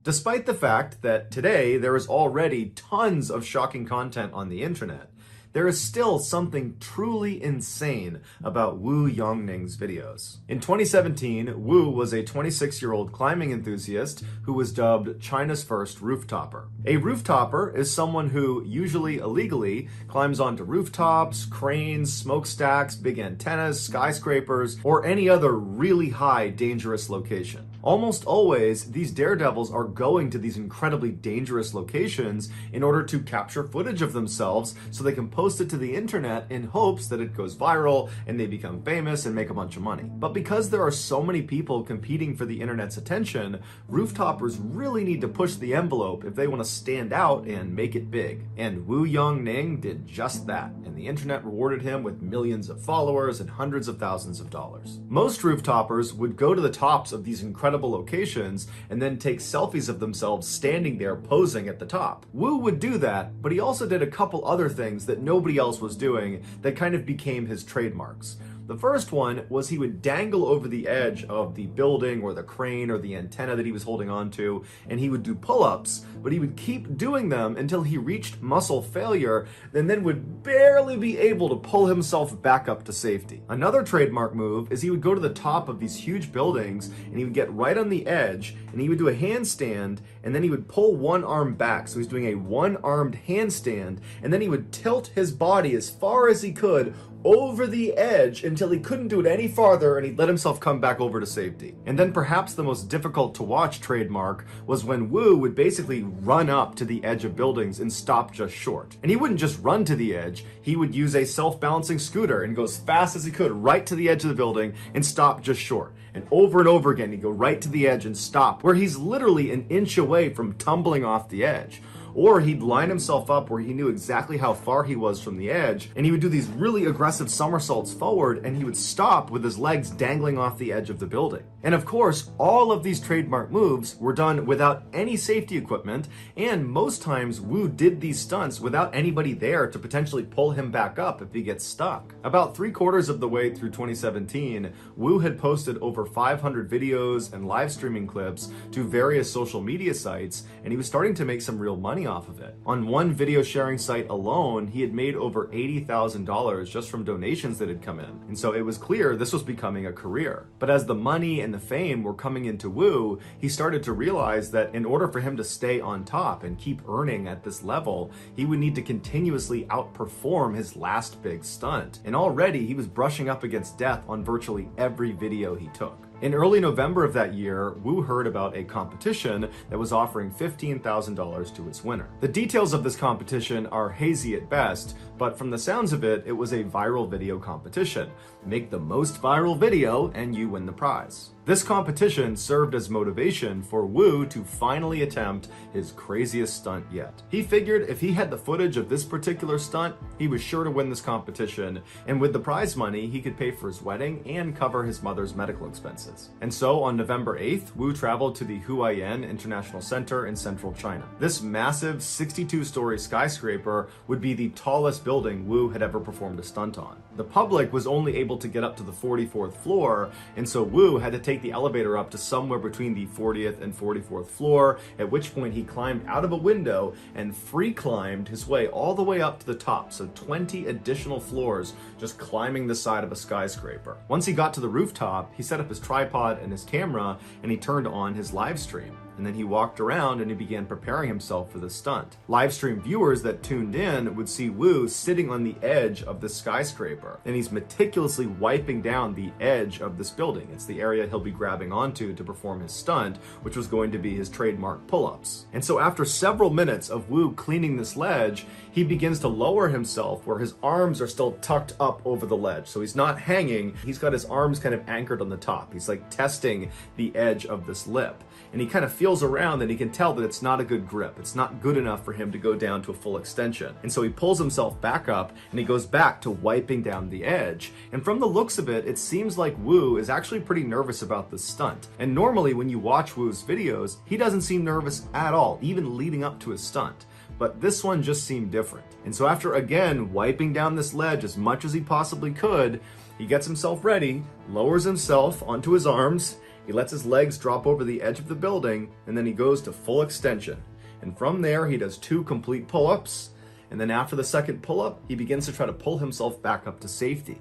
Despite the fact that today there is already tons of shocking content on the internet, there is still something truly insane about Wu Yongning's videos. In 2017, Wu was a 26-year-old climbing enthusiast who was dubbed China's first rooftopper. A rooftopper is someone who, usually illegally, climbs onto rooftops, cranes, smokestacks, big antennas, skyscrapers, or any other really high, dangerous location. Almost always, these daredevils are going to these incredibly dangerous locations in order to capture footage of themselves so they can post it to the internet in hopes that it goes viral and they become famous and make a bunch of money. But because there are so many people competing for the internet's attention, rooftoppers really need to push the envelope if they want to stand out and make it big. And Wu Yongning did just that, and the internet rewarded him with millions of followers and hundreds of thousands of dollars. Most rooftoppers would go to the tops of these incredible locations and then take selfies of themselves standing there posing at the top. Wu would do that, but he also did a couple other things that nobody else was doing that kind of became his trademarks. The first one was he would dangle over the edge of the building or the crane or the antenna that he was holding onto, and he would do pull-ups, but he would keep doing them until he reached muscle failure and then would barely be able to pull himself back up to safety. Another trademark move is he would go to the top of these huge buildings and he would get right on the edge and he would do a handstand and then he would pull one arm back. So he's doing a one-armed handstand and then he would tilt his body as far as he could over the edge until he couldn't do it any farther and he'd let himself come back over to safety. And then perhaps the most difficult to watch trademark was when Wu would basically run up to the edge of buildings and stop just short. And he wouldn't just run to the edge, he would use a self-balancing scooter and go as fast as he could right to the edge of the building and stop just short. And over again, he'd go right to the edge and stop, where he's literally an inch away from tumbling off the edge. Or he'd line himself up where he knew exactly how far he was from the edge, and he would do these really aggressive somersaults forward, and he would stop with his legs dangling off the edge of the building. And of course, all of these trademark moves were done without any safety equipment, and most times Wu did these stunts without anybody there to potentially pull him back up if he gets stuck. About 3/4 of the way through 2017, Wu had posted over 500 videos and live streaming clips to various social media sites, and he was starting to make some real money off of it. On one video sharing site alone, he had made over $80,000 just from donations that had come in. And so it was clear this was becoming a career. But as the money and the fame were coming into Wu, he started to realize that in order for him to stay on top and keep earning at this level, he would need to continuously outperform his last big stunt. And already he was brushing up against death on virtually every video he took. In early November of that year, Wu heard about a competition that was offering $15,000 to its winner. The details of this competition are hazy at best, but from the sounds of it, it was a viral video competition. Make the most viral video and you win the prize. This competition served as motivation for Wu to finally attempt his craziest stunt yet. He figured if he had the footage of this particular stunt, he was sure to win this competition, and with the prize money, he could pay for his wedding and cover his mother's medical expenses. And so on November 8th, Wu traveled to the Huaiyan International Center in central China. This massive 62-story skyscraper would be the tallest building Wu had ever performed a stunt on. The public was only able to get up to the 44th floor, and so Wu had to take the elevator up to somewhere between the 40th and 44th floor, at which point he climbed out of a window and free climbed his way all the way up to the top, so 20 additional floors just climbing the side of a skyscraper. Once he got to the rooftop, he set up his tripod and his camera, and he turned on his live stream. And then he walked around and he began preparing himself for the stunt. Live stream viewers that tuned in would see Wu sitting on the edge of the skyscraper, and he's meticulously wiping down the edge of this building. It's the area he'll be grabbing onto to perform his stunt, which was going to be his trademark pull-ups. And so after several minutes of Wu cleaning this ledge, he begins to lower himself where his arms are still tucked up over the ledge. So he's not hanging, he's got his arms kind of anchored on the top. He's like testing the edge of this lip. And he kind of feels around and he can tell that it's not a good grip. It's not good enough for him to go down to a full extension. And so he pulls himself back up and he goes back to wiping down the edge. And from the looks of it, it seems like Wu is actually pretty nervous about this stunt. And normally when you watch Wu's videos, he doesn't seem nervous at all, even leading up to his stunt. But this one just seemed different. And so after again wiping down this ledge as much as he possibly could, he gets himself ready, lowers himself onto his arms, he lets his legs drop over the edge of the building, and then he goes to full extension. And from there, he does 2 complete pull-ups, and then after the second pull-up, he begins to try to pull himself back up to safety.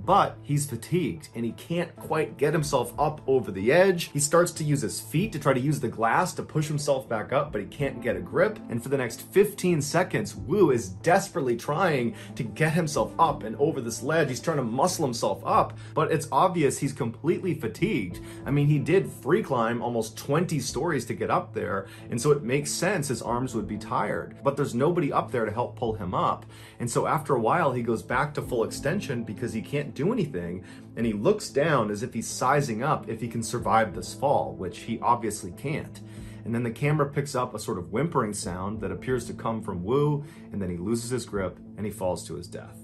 But he's fatigued and he can't quite get himself up over the edge. He starts to use his feet to try to use the glass to push himself back up, but he can't get a grip. And for the next 15 seconds, Wu is desperately trying to get himself up and over this ledge. He's trying to muscle himself up, but it's obvious he's completely fatigued. I mean, he did free climb almost 20 stories to get up there, and so it makes sense his arms would be tired. But there's nobody up there to help pull him up. And so after a while, he goes back to full extension because he can't do anything, and he looks down as if he's sizing up if he can survive this fall, which he obviously can't. And then the camera picks up a sort of whimpering sound that appears to come from Wu, and then he loses his grip and he falls to his death.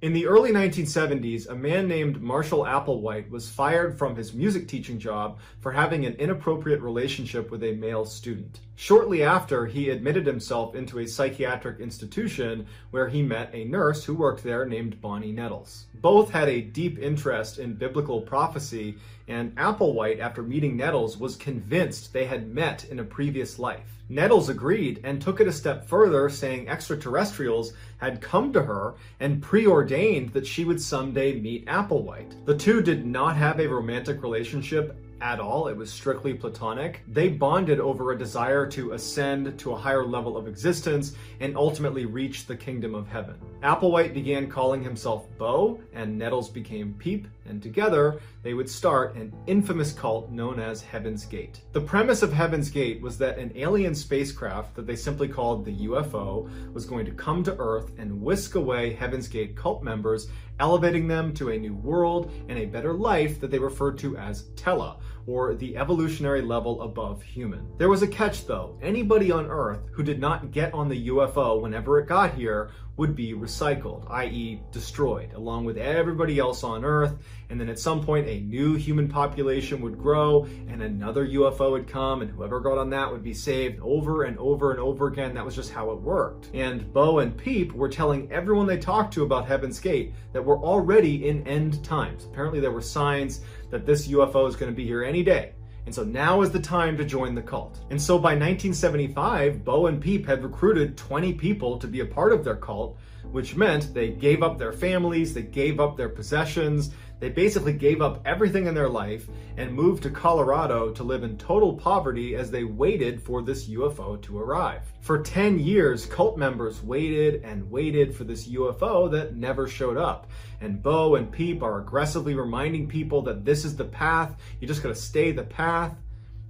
In the early 1970s, a man named Marshall Applewhite was fired from his music teaching job for having an inappropriate relationship with a male student. Shortly after, he admitted himself into a psychiatric institution where he met a nurse who worked there named Bonnie Nettles. Both had a deep interest in biblical prophecy, and Applewhite, after meeting Nettles, was convinced they had met in a previous life. Nettles agreed and took it a step further, saying extraterrestrials had come to her and preordained that she would someday meet Applewhite. The two did not have a romantic relationship at all. It was strictly platonic. They bonded over a desire to ascend to a higher level of existence and ultimately reach the kingdom of heaven. Applewhite began calling himself Bo, and Nettles became Peep, and together they would start an infamous cult known as Heaven's Gate. The premise of Heaven's Gate was that an alien spacecraft that they simply called the UFO was going to come to Earth and whisk away Heaven's Gate cult members, elevating them to a new world and a better life that they referred to as Tela, or the evolutionary level above human. There was a catch though. Anybody on Earth who did not get on the UFO whenever it got here would be recycled, i.e. destroyed, along with everybody else on Earth, and then at some point a new human population would grow and another UFO would come, and whoever got on that would be saved over and over and over again. That was just how it worked. And Bo and Peep were telling everyone they talked to about Heaven's Gate that we're already in end times. Apparently there were signs that this UFO is going to be here any day. And so now is the time to join the cult. And so by 1975, Bo and Peep had recruited 20 people to be a part of their cult, which meant they gave up their families, they gave up their possessions, they basically gave up everything in their life and moved to Colorado to live in total poverty as they waited for this UFO to arrive. For 10 years, cult members waited and waited for this UFO that never showed up. And Bo and Peep are aggressively reminding people that this is the path, you just gotta stay the path.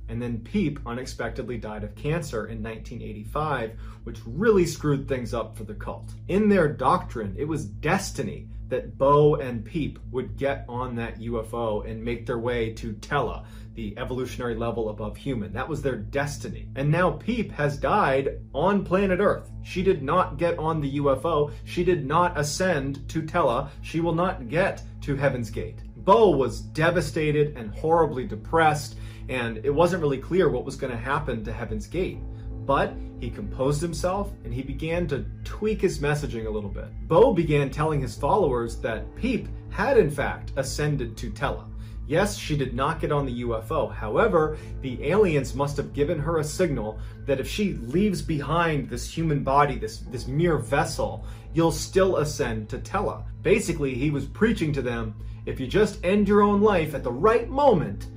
And then Peep unexpectedly died of cancer in 1985, which really screwed things up for the cult. In their doctrine, it was destiny that Bo and Peep would get on that UFO and make their way to Tela, the evolutionary level above human. That was their destiny. And now Peep has died on planet Earth. She did not get on the UFO. She did not ascend to Tela. She will not get to Heaven's Gate. Bo was devastated and horribly depressed, and it wasn't really clear what was going to happen to Heaven's Gate. But he composed himself and he began to tweak his messaging a little bit. Bo began telling his followers that Peep had in fact ascended to Tela. Yes, she did not get on the UFO. However, the aliens must have given her a signal that if she leaves behind this human body, this mere vessel, you'll still ascend to Tela. Basically, he was preaching to them, if you just end your own life at the right moment,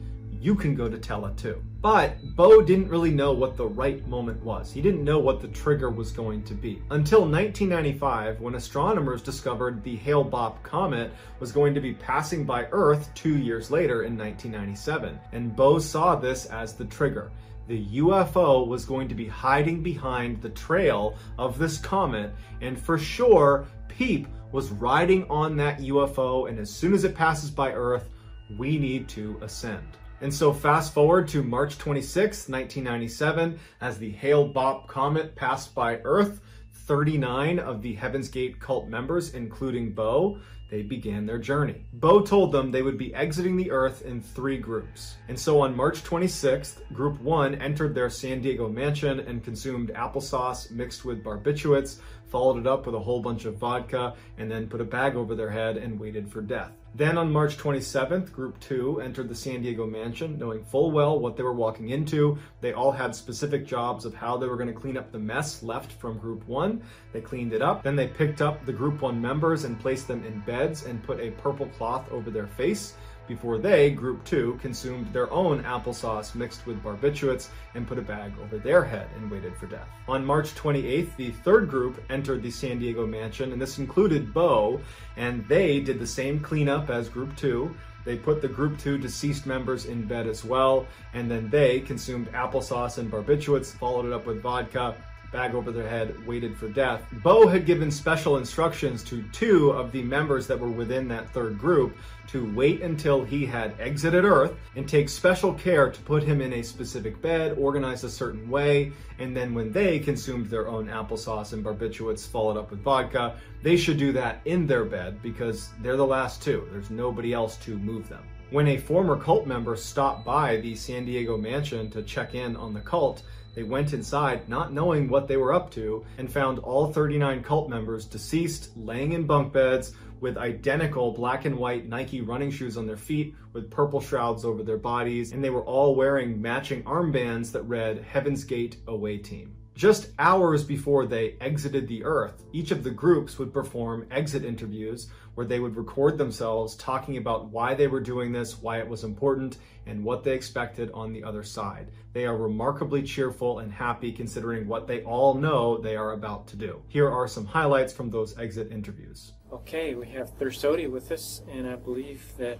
you can go to Tela too. But Bo didn't really know what the right moment was. He didn't know what the trigger was going to be. Until 1995, when astronomers discovered the Hale-Bopp comet was going to be passing by Earth 2 years later in 1997. And Bo saw this as the trigger. The UFO was going to be hiding behind the trail of this comet, and for sure, Peep was riding on that UFO, and as soon as it passes by Earth, we need to ascend. And so fast forward to March 26, 1997, as the Hale-Bopp comet passed by Earth, 39 of the Heaven's Gate cult members, including Bo, they began their journey. Bo told them they would be exiting the Earth in 3 groups. And so on March 26th, Group 1 entered their San Diego mansion and consumed applesauce mixed with barbiturates, followed it up with a whole bunch of vodka, and then put a bag over their head and waited for death. Then on March 27th, Group 2 entered the San Diego mansion, knowing full well what they were walking into. They all had specific jobs of how they were going to clean up the mess left from Group 1. They cleaned it up. Then they picked up the Group 1 members and placed them in beds and put a purple cloth over their face before they, Group 2, consumed their own applesauce mixed with barbiturates and put a bag over their head and waited for death. On March 28th, the 3rd group entered the San Diego mansion, and this included Bo, and they did the same cleanup as Group 2. They put the Group 2 deceased members in bed as well, and then they consumed applesauce and barbiturates, followed it up with vodka, bag over their head, waited for death. Bo had given special instructions to 2 of the members that were within that 3rd group to wait until he had exited Earth and take special care to put him in a specific bed, organized a certain way, and then when they consumed their own applesauce and barbiturates followed up with vodka, they should do that in their bed because they're the last 2. There's nobody else to move them. When a former cult member stopped by the San Diego mansion to check in on the cult, they went inside not knowing what they were up to and found all 39 cult members deceased, laying in bunk beds with identical black and white Nike running shoes on their feet with purple shrouds over their bodies, and they were all wearing matching armbands that read Heaven's Gate Away Team. Just hours before they exited the Earth, each of the groups would perform exit interviews where they would record themselves talking about why they were doing this, why it was important, and what they expected on the other side. They are remarkably cheerful and happy considering what they all know they are about to do. Here are some highlights from those exit interviews. Okay, we have Thirsody with us, and I believe that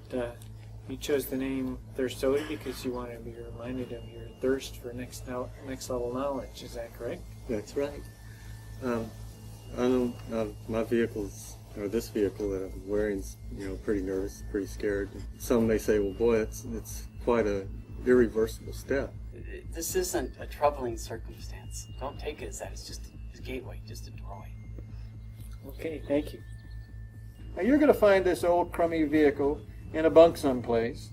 you chose the name Thirsody because you want to be reminded of your thirst for next level knowledge. Is that correct? That's right. I know my vehicle's, or this vehicle that I'm wearing, is, pretty nervous, pretty scared. Some may say, well, boy, it's quite a irreversible step. This isn't a troubling circumstance. Don't take it as that. It's just a gateway, just a doorway. Okay, thank you. Now you're going to find this old crummy vehicle in a bunk someplace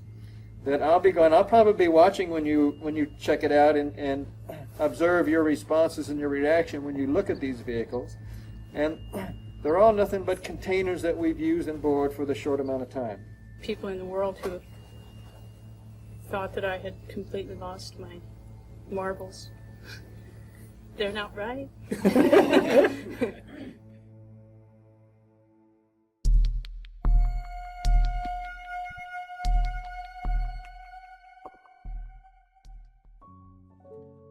that I'll probably be watching when you check it out and observe your responses and your reaction when you look at these vehicles. And they're all nothing but containers that we've used and borrowed for the short amount of time. People in the world who thought that I had completely lost my marbles. They're not right.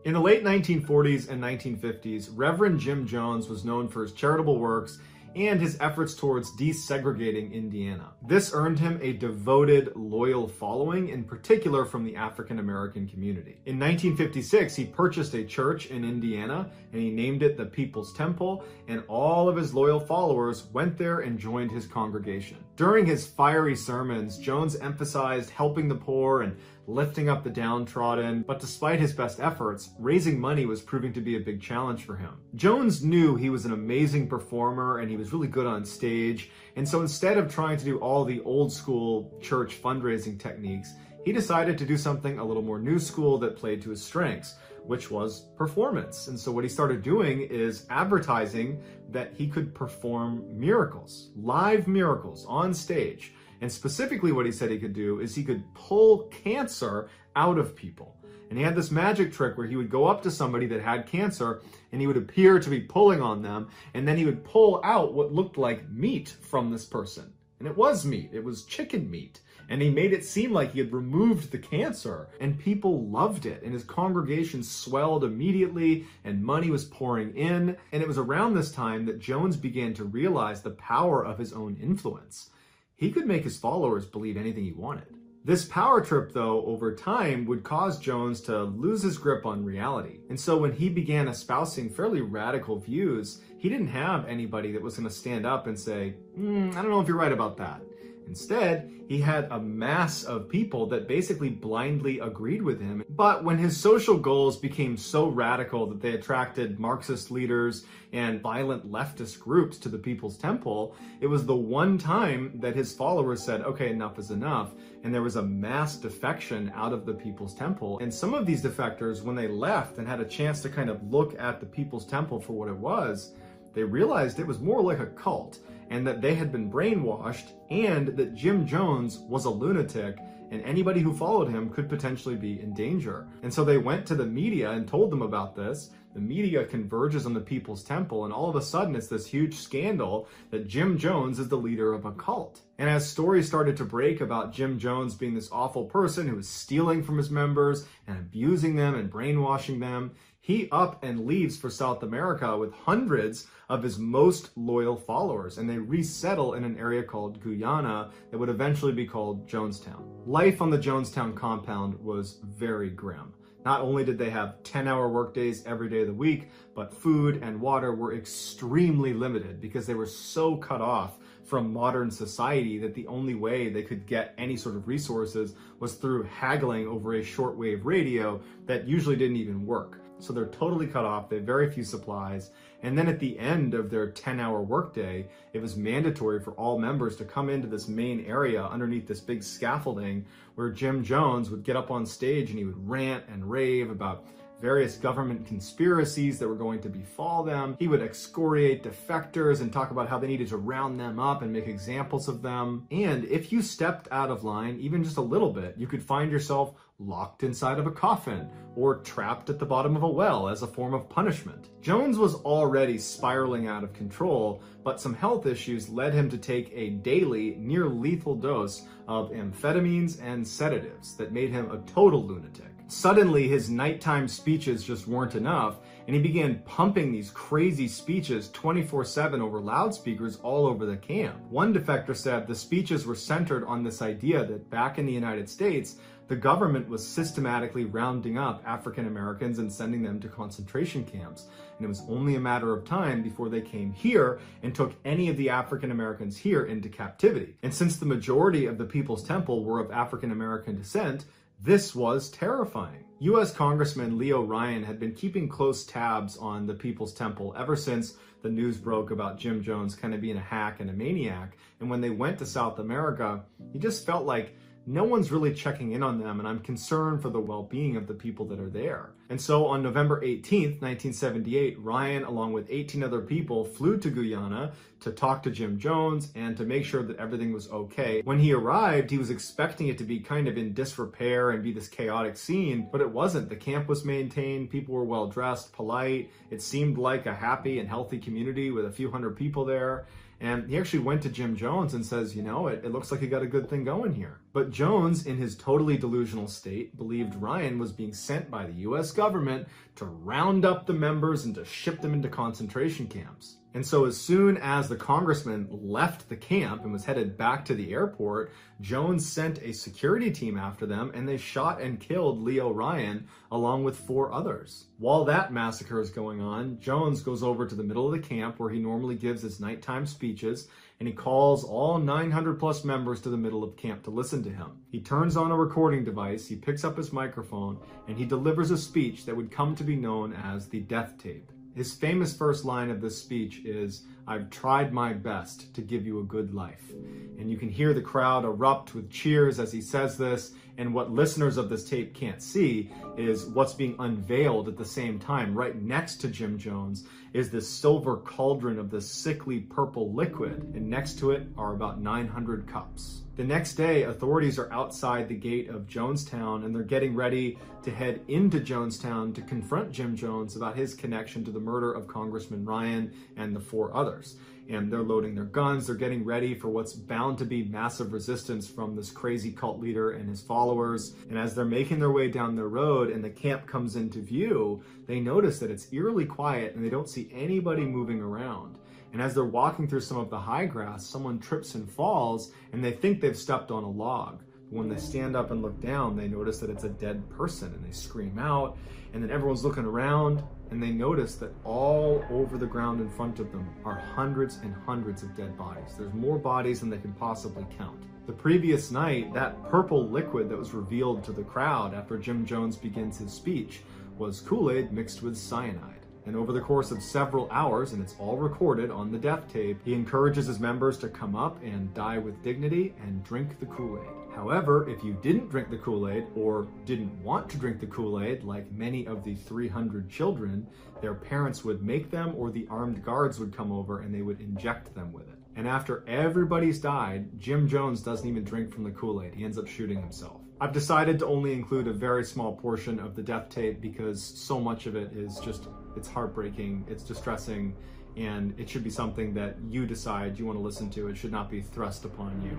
In the late 1940s and 1950s, Reverend Jim Jones was known for his charitable works and his efforts towards desegregating Indiana. This earned him a devoted, loyal following, in particular from the African American community. In 1956, he purchased a church in Indiana, and he named it the People's Temple, and all of his loyal followers went there and joined his congregation. During his fiery sermons, Jones emphasized helping the poor and lifting up the downtrodden, but despite his best efforts, raising money was proving to be a big challenge for him. Jones knew he was an amazing performer and he was really good on stage, and so instead of trying to do all the old school church fundraising techniques, he decided to do something a little more new school that played to his strengths, which was performance. And so what he started doing is advertising that he could perform miracles, live miracles on stage. And specifically what he said he could do is he could pull cancer out of people. And he had this magic trick where he would go up to somebody that had cancer and he would appear to be pulling on them, and then he would pull out what looked like meat from this person. And it was meat, it was chicken meat. And he made it seem like he had removed the cancer, and people loved it, and his congregation swelled immediately, and money was pouring in. And it was around this time that Jones began to realize the power of his own influence. He could make his followers believe anything he wanted. This power trip, though, over time would cause Jones to lose his grip on reality. And so when he began espousing fairly radical views, he didn't have anybody that was going to stand up and say, I don't know if you're right about that. Instead, he had a mass of people that basically blindly agreed with him. But when his social goals became so radical that they attracted Marxist leaders and violent leftist groups to the People's Temple, it was the one time that his followers said, okay, enough is enough. And there was a mass defection out of the People's Temple. And some of these defectors, when they left and had a chance to kind of look at the People's Temple for what it was, they realized it was more like a cult, and that they had been brainwashed, and that Jim Jones was a lunatic, and anybody who followed him could potentially be in danger. And so they went to the media and told them about this. The media converges on the People's Temple, and all of a sudden it's this huge scandal that Jim Jones is the leader of a cult. And as stories started to break about Jim Jones being this awful person who was stealing from his members and abusing them and brainwashing them, he up and leaves for South America with hundreds of his most loyal followers, and they resettle in an area called Guyana that would eventually be called Jonestown. Life on the Jonestown compound was very grim. Not only did they have 10-hour workdays every day of the week, but food and water were extremely limited because they were so cut off from modern society that the only way they could get any sort of resources was through haggling over a shortwave radio that usually didn't even work. So they're totally cut off, they have very few supplies, and then at the end of their 10-hour workday, it was mandatory for all members to come into this main area underneath this big scaffolding where Jim Jones would get up on stage and he would rant and rave about various government conspiracies that were going to befall them. He would excoriate defectors and talk about how they needed to round them up and make examples of them. And if you stepped out of line, even just a little bit, you could find yourself locked inside of a coffin or trapped at the bottom of a well as a form of punishment. Jones was already spiraling out of control, but some health issues led him to take a daily, near lethal dose of amphetamines and sedatives that made him a total lunatic. Suddenly, his nighttime speeches just weren't enough, and he began pumping these crazy speeches 24/7 over loudspeakers all over the camp. One defector said the speeches were centered on this idea that back in the United States, the government was systematically rounding up African Americans and sending them to concentration camps. And it was only a matter of time before they came here and took any of the African Americans here into captivity. And since the majority of the People's Temple were of African American descent, this was terrifying. U.S. Congressman Leo Ryan had been keeping close tabs on the People's Temple ever since the news broke about Jim Jones kind of being a hack and a maniac. And when they went to South America, he just felt like no one's really checking in on them, and I'm concerned for the well-being of the people that are there. And so on November 18th, 1978, Ryan, along with 18 other people, flew to Guyana to talk to Jim Jones and to make sure that everything was okay. When he arrived, he was expecting it to be kind of in disrepair and be this chaotic scene, but it wasn't. The camp was maintained, people were well-dressed, polite. It seemed like a happy and healthy community with a few hundred people there. And he actually went to Jim Jones and says, you know, it looks like you got a good thing going here. But Jones, in his totally delusional state, believed Ryan was being sent by the US government to round up the members and to ship them into concentration camps. And so as soon as the congressman left the camp and was headed back to the airport, Jones sent a security team after them, and they shot and killed Leo Ryan along with 4 others. While that massacre is going on, Jones goes over to the middle of the camp where he normally gives his nighttime speeches, and he calls all 900 plus members to the middle of camp to listen to him. He turns on a recording device, he picks up his microphone, and he delivers a speech that would come to be known as the death tape. His famous first line of this speech is, "I've tried my best to give you a good life." And you can hear the crowd erupt with cheers as he says this, and what listeners of this tape can't see is what's being unveiled at the same time. Right next to Jim Jones is this silver cauldron of this sickly purple liquid, and next to it are about 900 cups. The next day, authorities are outside the gate of Jonestown, and they're getting ready to head into Jonestown to confront Jim Jones about his connection to the murder of Congressman Ryan and the 4 others. And they're loading their guns, they're getting ready for what's bound to be massive resistance from this crazy cult leader and his followers. And as they're making their way down the road and the camp comes into view, they notice that it's eerily quiet and they don't see anybody moving around. And as they're walking through some of the high grass, someone trips and falls, and they think they've stepped on a log. But when they stand up and look down, they notice that it's a dead person, and they scream out, and then everyone's looking around, and they notice that all over the ground in front of them are hundreds and hundreds of dead bodies. There's more bodies than they can possibly count. The previous night, that purple liquid that was revealed to the crowd after Jim Jones begins his speech was Kool-Aid mixed with cyanide. And over the course of several hours, and it's all recorded on the death tape, he encourages his members to come up and die with dignity and drink the Kool-Aid. However, if you didn't drink the Kool-Aid or didn't want to drink the Kool-Aid, like many of the 300 children, their parents would make them, or the armed guards would come over and they would inject them with it. And after everybody's died, Jim Jones doesn't even drink from the Kool-Aid. He ends up shooting himself. I've decided to only include a very small portion of the death tape because so much of it is just, it's heartbreaking, it's distressing, and it should be something that you decide you want to listen to. It should not be thrust upon you.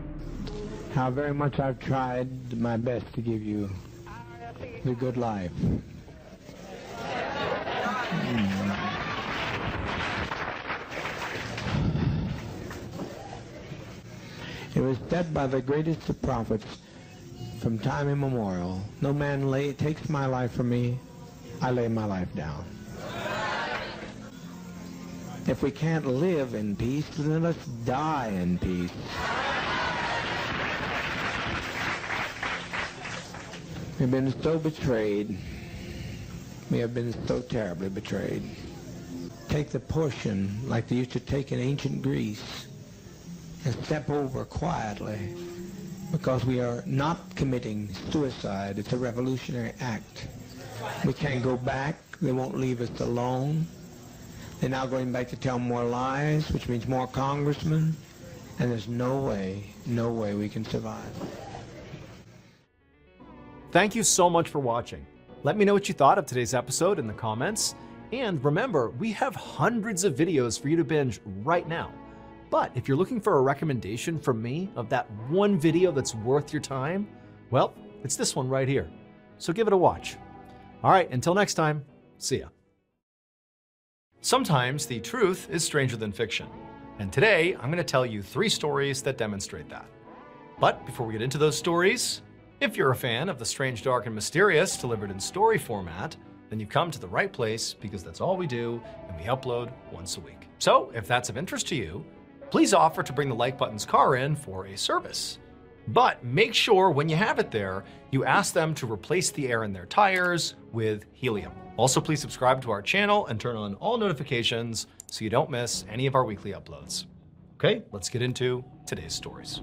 How very much I've tried my best to give you the good life. It was said by the greatest of prophets from time immemorial, no man takes my life from me, I lay my life down. If we can't live in peace, then let's die in peace. We've been so betrayed. We have been so terribly betrayed. Take the portion like they used to take in ancient Greece and step over quietly, because we are not committing suicide. It's a revolutionary act. We can't go back. They won't leave us alone. They're now going back to tell more lies, which means more congressmen, and there's no way we can survive. Thank you so much for watching. Let me know what you thought of today's episode in the comments. And remember, we have hundreds of videos for you to binge right now. But if you're looking for a recommendation from me of that one video that's worth your time, well, it's this one right here. So give it a watch. All right, until next time, see ya. Sometimes the truth is stranger than fiction. And today, I'm going to tell you 3 stories that demonstrate that. But before we get into those stories, if you're a fan of the strange, dark, and mysterious delivered in story format, then you've come to the right place, because that's all we do, and we upload once a week. So if that's of interest to you, please offer to bring the Like Button's car in for a service. But make sure when you have it there, you ask them to replace the air in their tires with helium. Also, please subscribe to our channel and turn on all notifications so you don't miss any of our weekly uploads. Okay, let's get into today's stories.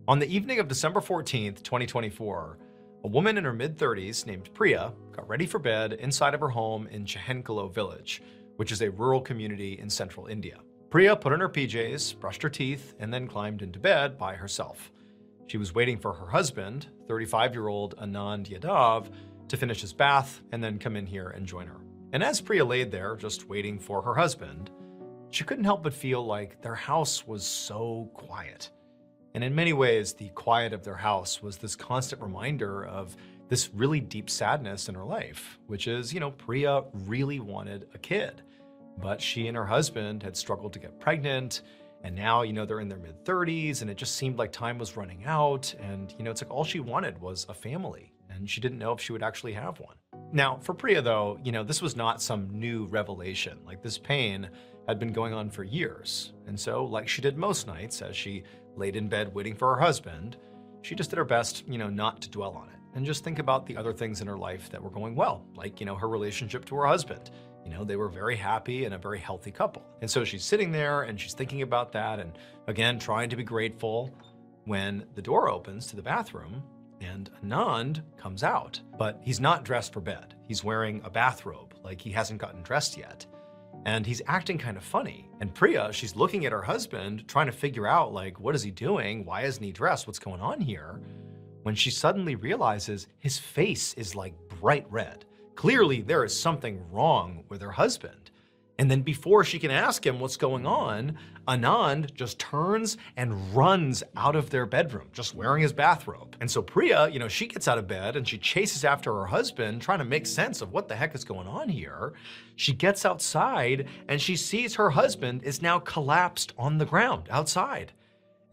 On the evening of December 14th, 2024, a woman in her mid-30s named Priya got ready for bed inside of her home in Sinkhole village, which is a rural community in central India. Priya put on her PJs, brushed her teeth, and then climbed into bed by herself. She was waiting for her husband, 35-year-old Anand Yadav, to finish his bath and then come in here and join her. And as Priya laid there, just waiting for her husband, she couldn't help but feel like their house was so quiet. And in many ways, the quiet of their house was this constant reminder of this really deep sadness in her life, which is, Priya really wanted a kid, but she and her husband had struggled to get pregnant. And now, they're in their mid-30s, and it just seemed like time was running out. And, it's like all she wanted was a family, and she didn't know if she would actually have one. Now, for Priya, though, this was not some new revelation. Like, this pain had been going on for years. And so, like she did most nights, as she laid in bed waiting for her husband, she just did her best, not to dwell on it and just think about the other things in her life that were going well, like, her relationship to her husband. They were very happy and a very healthy couple. And so she's sitting there and she's thinking about that and, again, trying to be grateful when the door opens to the bathroom and Anand comes out. But he's not dressed for bed. He's wearing a bathrobe, like he hasn't gotten dressed yet. And he's acting kind of funny. And Priya, she's looking at her husband, trying to figure out, like, what is he doing? Why isn't he dressed? What's going on here? When she suddenly realizes his face is like bright red. Clearly, there is something wrong with her husband. And then before she can ask him what's going on, Anand just turns and runs out of their bedroom, just wearing his bathrobe. And so Priya, she gets out of bed and she chases after her husband, trying to make sense of what the heck is going on here. She gets outside and she sees her husband is now collapsed on the ground outside.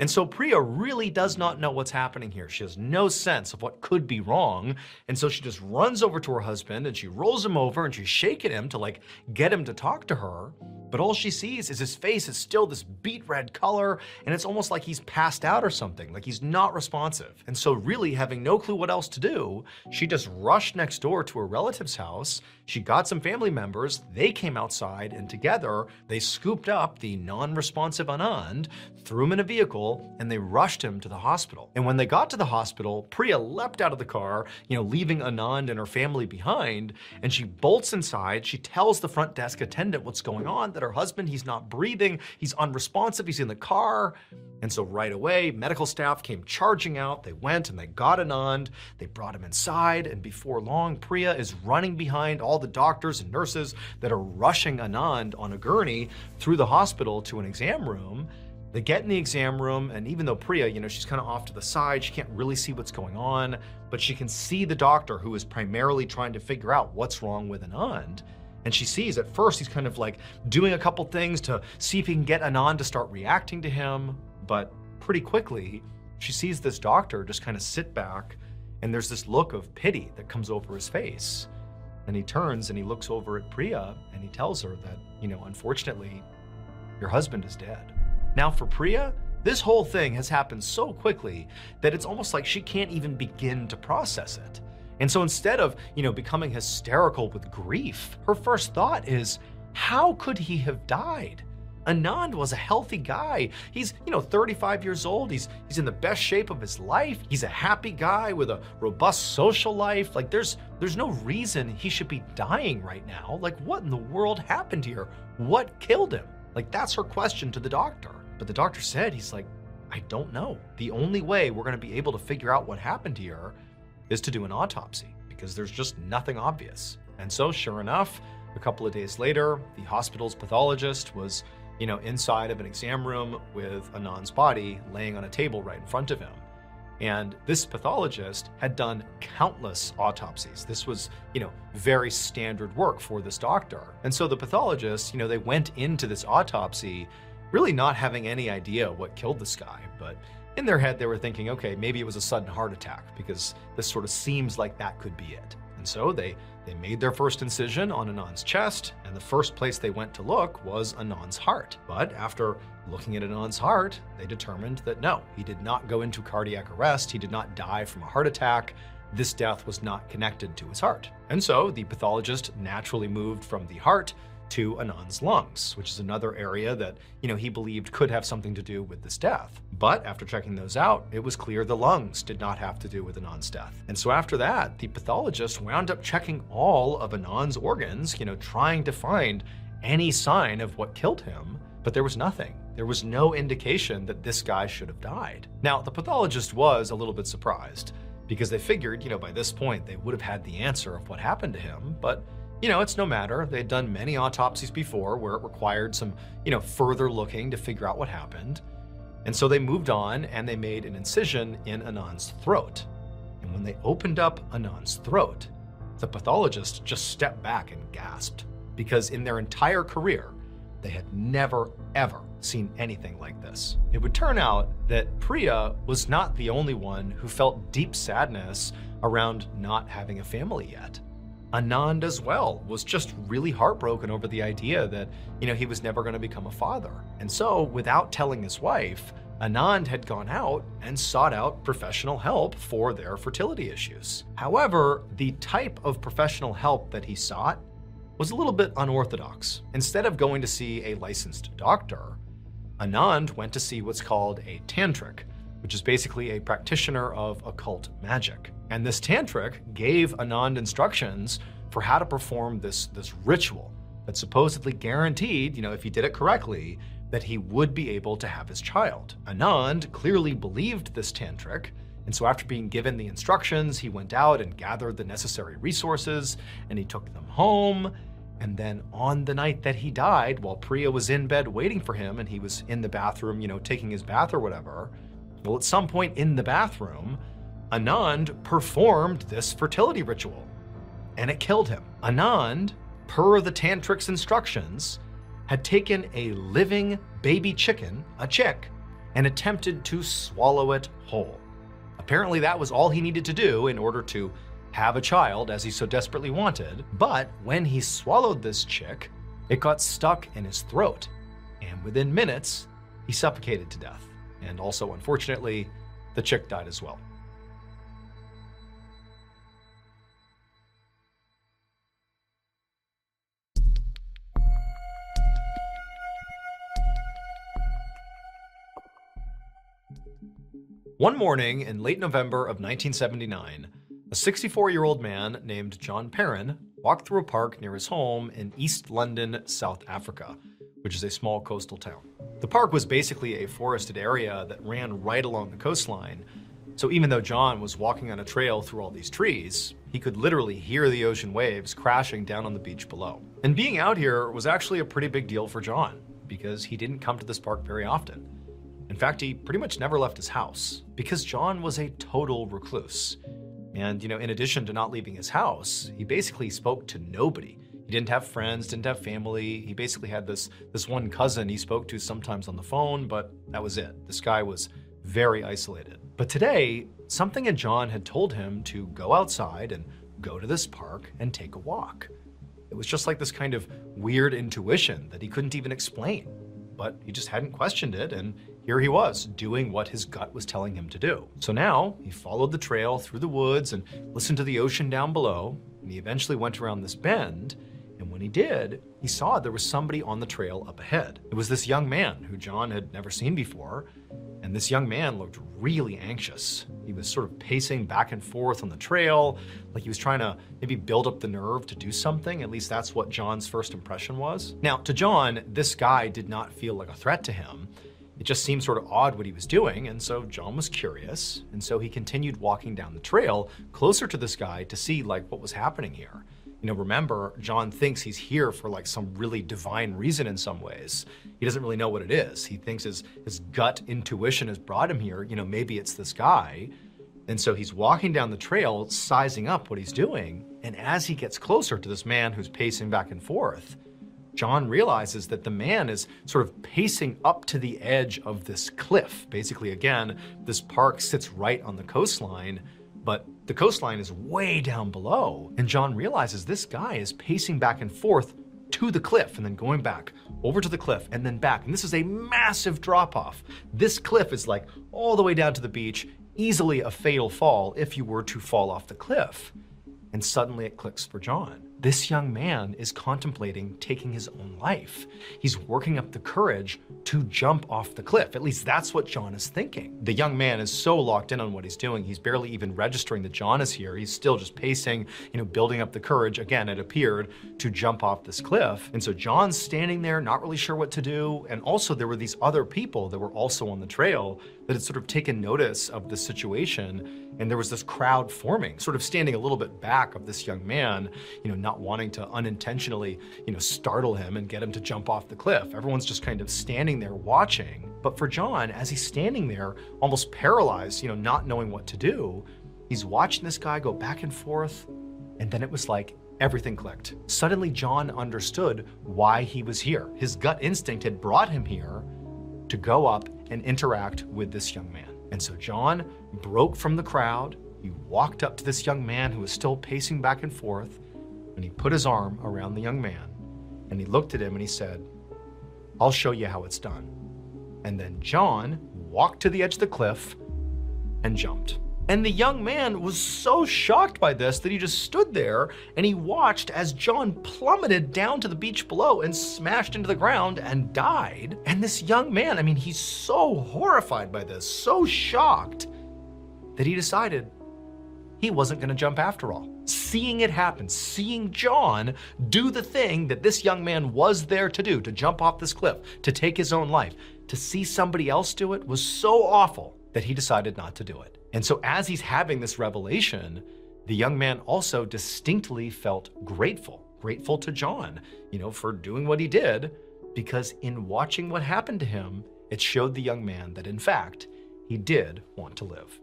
And so Priya really does not know what's happening here. She has no sense of what could be wrong. And so she just runs over to her husband and she rolls him over and she's shaking him to, like, get him to talk to her. But all she sees is his face is still this beet red color, and it's almost like he's passed out or something, like he's not responsive. And so really, having no clue what else to do, she just rushed next door to her relative's house. She got some family members, they came outside, and together they scooped up the non-responsive Anand, threw him in a vehicle, and they rushed him to the hospital. And when they got to the hospital, Priya leapt out of the car, leaving Anand and her family behind, and she bolts inside. She tells the front desk attendant what's going on, that her husband, he's not breathing, he's unresponsive, he's in the car. And so right away, medical staff came charging out. They went and they got Anand, they brought him inside, and before long, Priya is running behind all the doctors and nurses that are rushing Anand on a gurney through the hospital to an exam room. They get in the exam room, and even though Priya, she's kind of off to the side, she can't really see what's going on, but she can see the doctor who is primarily trying to figure out what's wrong with Anand. And she sees at first he's kind of like doing a couple things to see if he can get Anand to start reacting to him. But pretty quickly, she sees this doctor just kind of sit back, and there's this look of pity that comes over his face. And he turns and he looks over at Priya and he tells her that, unfortunately, your husband is dead. Now for Priya, this whole thing has happened so quickly that it's almost like she can't even begin to process it. And so instead of, becoming hysterical with grief, her first thought is, how could he have died? Anand was a healthy guy. He's, 35 years old. He's in the best shape of his life. He's a happy guy with a robust social life. Like, there's no reason he should be dying right now. Like, what in the world happened here? What killed him? Like, that's her question to the doctor. But the doctor said, he's like, I don't know. The only way we're going to be able to figure out what happened here is to do an autopsy, because there's just nothing obvious. And so sure enough, a couple of days later, the hospital's pathologist was, inside of an exam room with Anand's body laying on a table right in front of him. And this pathologist had done countless autopsies. This was, very standard work for this doctor. And so the pathologist, they went into this autopsy really not having any idea what killed this guy, but in their head, they were thinking, okay, maybe it was a sudden heart attack, because this sort of seems like that could be it. And so they made their first incision on Anand's chest, and the first place they went to look was Anand's heart. But after looking at Anand's heart, they determined that no, he did not go into cardiac arrest. He did not die from a heart attack. This death was not connected to his heart. And so the pathologist naturally moved from the heart to Anand's lungs, which is another area that, he believed could have something to do with this death. But after checking those out, it was clear the lungs did not have to do with Anand's death. And so after that, the pathologist wound up checking all of Anand's organs, trying to find any sign of what killed him. but there was nothing. There was no indication that this guy should have died. Now, the pathologist was a little bit surprised because they figured, by this point they would have had the answer of what happened to him, but it's no matter. They'd done many autopsies before where it required some, further looking to figure out what happened. And so they moved on and they made an incision in Anand's throat. And when they opened up Anand's throat, the pathologist just stepped back and gasped, because in their entire career, they had never, ever seen anything like this. It would turn out that Priya was not the only one who felt deep sadness around not having a family yet. Anand as well was just really heartbroken over the idea that, he was never going to become a father. And so, without telling his wife, Anand had gone out and sought out professional help for their fertility issues. However, the type of professional help that he sought was a little bit unorthodox. Instead of going to see a licensed doctor, Anand went to see what's called a tantric, which is basically a practitioner of occult magic. And this tantric gave Anand instructions for how to perform this ritual that supposedly guaranteed, if he did it correctly, that he would be able to have his child. Anand clearly believed this tantric, and so after being given the instructions, he went out and gathered the necessary resources, and he took them home. And then on the night that he died, while Priya was in bed waiting for him, and he was in the bathroom, taking his bath or whatever, well, at some point in the bathroom, Anand performed this fertility ritual, and it killed him. Anand, per the tantric's instructions, had taken a living baby chicken, a chick, and attempted to swallow it whole. Apparently that was all he needed to do in order to have a child, as he so desperately wanted. But when he swallowed this chick, it got stuck in his throat, and within minutes, he suffocated to death. And also, unfortunately, the chick died as well. One morning in late November of 1979, a 64-year-old man named John Perrin walked through a park near his home in East London, South Africa, which is a small coastal town. The park was basically a forested area that ran right along the coastline, so even though John was walking on a trail through all these trees, he could literally hear the ocean waves crashing down on the beach below. And being out here was actually a pretty big deal for John, because he didn't come to this park very often. In fact, he pretty much never left his house, because John was a total recluse. And, in addition to not leaving his house, he basically spoke to nobody. He didn't have friends, didn't have family. He basically had this one cousin he spoke to sometimes on the phone, but that was it. This guy was very isolated. But today, something in John had told him to go outside and go to this park and take a walk. It was just like this kind of weird intuition that he couldn't even explain, but he just hadn't questioned it, and here he was, doing what his gut was telling him to do. So now, he followed the trail through the woods and listened to the ocean down below, and he eventually went around this bend, and when he did, he saw there was somebody on the trail up ahead. It was this young man who John had never seen before, and this young man looked really anxious. He was sort of pacing back and forth on the trail, like he was trying to maybe build up the nerve to do something. At least that's what John's first impression was. Now, to John, this guy did not feel like a threat to him. It just seemed sort of odd what he was doing, and so John was curious, and so he continued walking down the trail closer to this guy to see what was happening here. Remember, John thinks he's here for some really divine reason in some ways. He doesn't really know what it is. He thinks his gut intuition has brought him here. Maybe it's this guy. And so he's walking down the trail, sizing up what he's doing. And as he gets closer to this man who's pacing back and forth, John realizes that the man is sort of pacing up to the edge of this cliff. Basically, again, this park sits right on the coastline, but the coastline is way down below. And John realizes this guy is pacing back and forth to the cliff and then going back over to the cliff and then back. And this is a massive drop off. This cliff is all the way down to the beach, easily a fatal fall if you were to fall off the cliff. And suddenly it clicks for John. This young man is contemplating taking his own life. He's working up the courage to jump off the cliff. At least that's what John is thinking. The young man is so locked in on what he's doing, he's barely even registering that John is here. He's still just pacing, building up the courage, again, it appeared, to jump off this cliff. And so John's standing there, not really sure what to do. And also there were these other people that were also on the trail that had sort of taken notice of the situation. And there was this crowd forming, sort of standing a little bit back of this young man, not wanting to unintentionally, startle him and get him to jump off the cliff. Everyone's just kind of standing there watching. But for John, as he's standing there, almost paralyzed, not knowing what to do, he's watching this guy go back and forth. And then it was like everything clicked. Suddenly, John understood why he was here. His gut instinct had brought him here to go up and interact with this young man. And so John broke from the crowd. He walked up to this young man who was still pacing back and forth, and he put his arm around the young man, and he looked at him and he said, "I'll show you how it's done." And then John walked to the edge of the cliff and jumped. And the young man was so shocked by this that he just stood there and he watched as John plummeted down to the beach below and smashed into the ground and died. And this young man, he's so horrified by this, so shocked, that he decided he wasn't going to jump after all. Seeing it happen, seeing John do the thing that this young man was there to do, to jump off this cliff, to take his own life, to see somebody else do it was so awful that he decided not to do it. And so as he's having this revelation, the young man also distinctly felt grateful to John, for doing what he did, because in watching what happened to him, it showed the young man that in fact, he did want to live.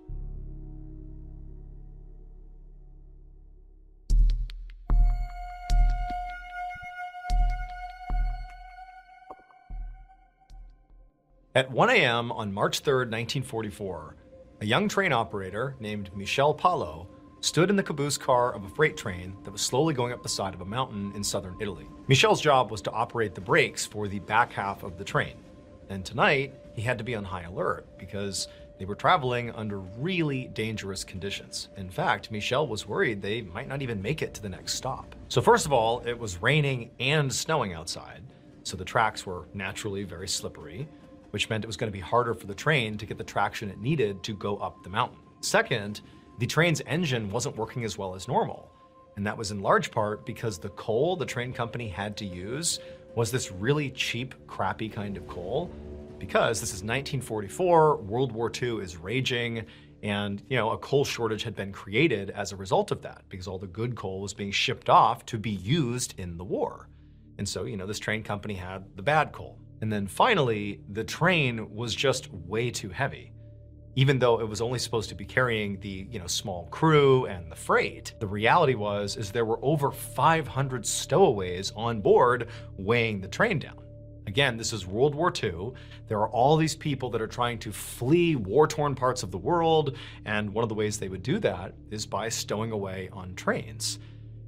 At 1 a.m. on March 3rd, 1944, a young train operator named Michel Palo stood in the caboose car of a freight train that was slowly going up the side of a mountain in southern Italy. Michel's job was to operate the brakes for the back half of the train. And tonight, he had to be on high alert because they were traveling under really dangerous conditions. In fact, Michel was worried they might not even make it to the next stop. So first of all, it was raining and snowing outside, so the tracks were naturally very slippery, which meant it was going to be harder for the train to get the traction it needed to go up the mountain. Second, the train's engine wasn't working as well as normal. And that was in large part because the coal the train company had to use was this really cheap, crappy kind of coal. Because this is 1944, World War II is raging, and a coal shortage had been created as a result of that, because all the good coal was being shipped off to be used in the war. And so, this train company had the bad coal. And then finally, the train was just way too heavy. Even though it was only supposed to be carrying the small crew and the freight, the reality is there were over 500 stowaways on board weighing the train down. Again, this is World War II. There are all these people that are trying to flee war-torn parts of the world, and one of the ways they would do that is by stowing away on trains.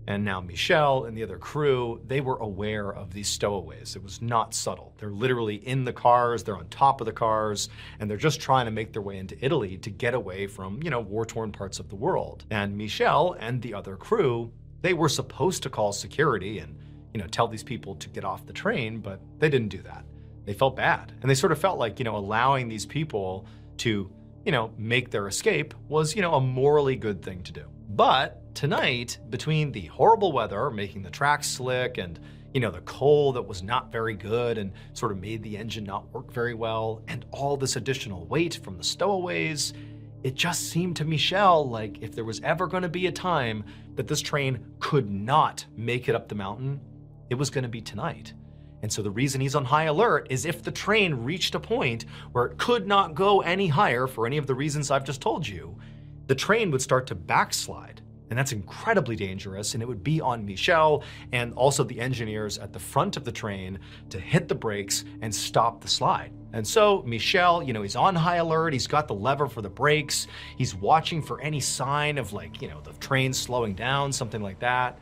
And now Michel and the other crew, they were aware of these stowaways. It was not subtle. They're literally in the cars, they're on top of the cars, and they're just trying to make their way into Italy to get away from, war-torn parts of the world. And Michel and the other crew, they were supposed to call security and, tell these people to get off the train, but they didn't do that. They felt bad. And they sort of felt like, allowing these people to, make their escape was, a morally good thing to do. But tonight, between the horrible weather making the tracks slick and, the coal that was not very good and sort of made the engine not work very well, and all this additional weight from the stowaways, it just seemed to Michel like if there was ever going to be a time that this train could not make it up the mountain, it was going to be tonight. And so the reason he's on high alert is if the train reached a point where it could not go any higher for any of the reasons I've just told you, the train would start to backslide. And that's incredibly dangerous, and it would be on Michel and also the engineers at the front of the train to hit the brakes and stop the slide. And so Michel, he's on high alert, he's got the lever for the brakes, he's watching for any sign of the train slowing down, something like that.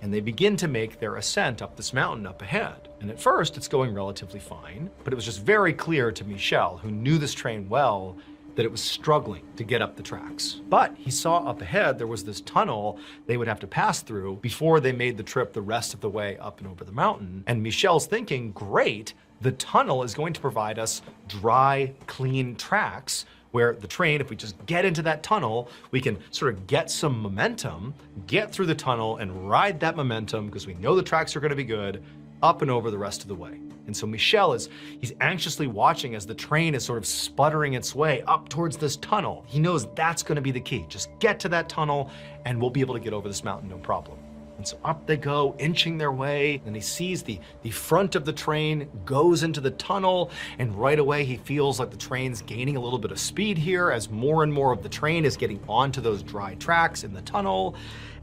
And they begin to make their ascent up this mountain up ahead. And at first, it's going relatively fine, but it was just very clear to Michel, who knew this train well, that it was struggling to get up the tracks. But he saw up ahead there was this tunnel they would have to pass through before they made the trip the rest of the way up and over the mountain. And Michel's thinking, great, the tunnel is going to provide us dry, clean tracks where the train, if we just get into that tunnel, we can sort of get some momentum, get through the tunnel and ride that momentum because we know the tracks are going to be good up and over the rest of the way. And so Michel he's anxiously watching as the train is sort of sputtering its way up towards this tunnel. He knows that's going to be the key. Just get to that tunnel and we'll be able to get over this mountain, no problem. And so up they go, inching their way, and he sees the front of the train goes into the tunnel, and right away he feels like the train's gaining a little bit of speed here as more and more of the train is getting onto those dry tracks in the tunnel,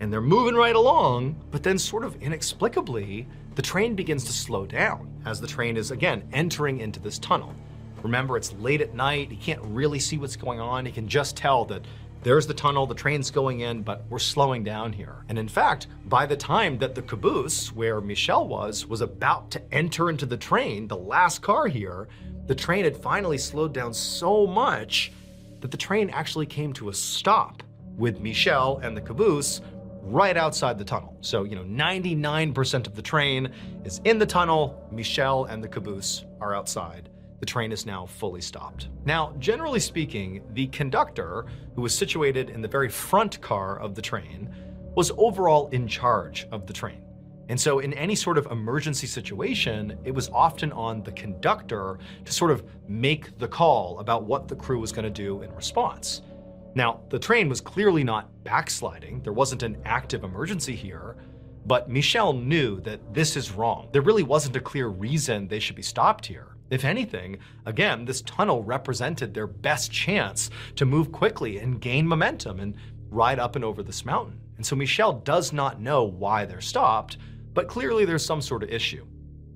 and they're moving right along, but then sort of inexplicably, the train begins to slow down as the train is, again, entering into this tunnel. Remember, it's late at night, he can't really see what's going on, he can just tell that there's the tunnel, the train's going in, but we're slowing down here. And in fact, by the time that the caboose, where Michel was about to enter into the train, the last car here, the train had finally slowed down so much that the train actually came to a stop with Michel and the caboose right outside the tunnel. So, 99% of the train is in the tunnel, Michel and the caboose are outside. The train is now fully stopped. Now, generally speaking, the conductor, who was situated in the very front car of the train, was overall in charge of the train. And so in any sort of emergency situation, it was often on the conductor to sort of make the call about what the crew was going to do in response. Now, the train was clearly not backsliding. There wasn't an active emergency here, but Michel knew that this is wrong. There really wasn't a clear reason they should be stopped here. If anything, again, this tunnel represented their best chance to move quickly and gain momentum and ride up and over this mountain. And so Michel does not know why they're stopped, but clearly there's some sort of issue.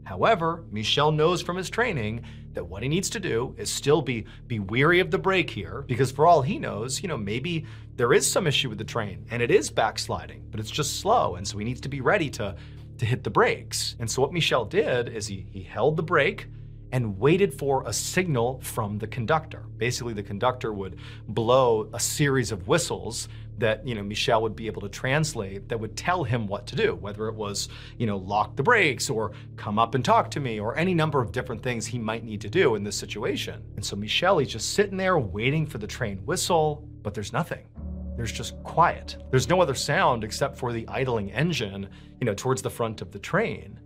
However, Michel knows from his training that what he needs to do is still be wary of the brake here, because for all he knows, maybe there is some issue with the train and it is backsliding, but it's just slow. And so he needs to be ready to hit the brakes. And so what Michel did is he held the brake and waited for a signal from the conductor. Basically, the conductor would blow a series of whistles that, Michel would be able to translate that would tell him what to do, whether it was, lock the brakes or come up and talk to me or any number of different things he might need to do in this situation. And so Michel, he's just sitting there waiting for the train whistle, but there's nothing. There's just quiet. There's no other sound except for the idling engine, towards the front of the train.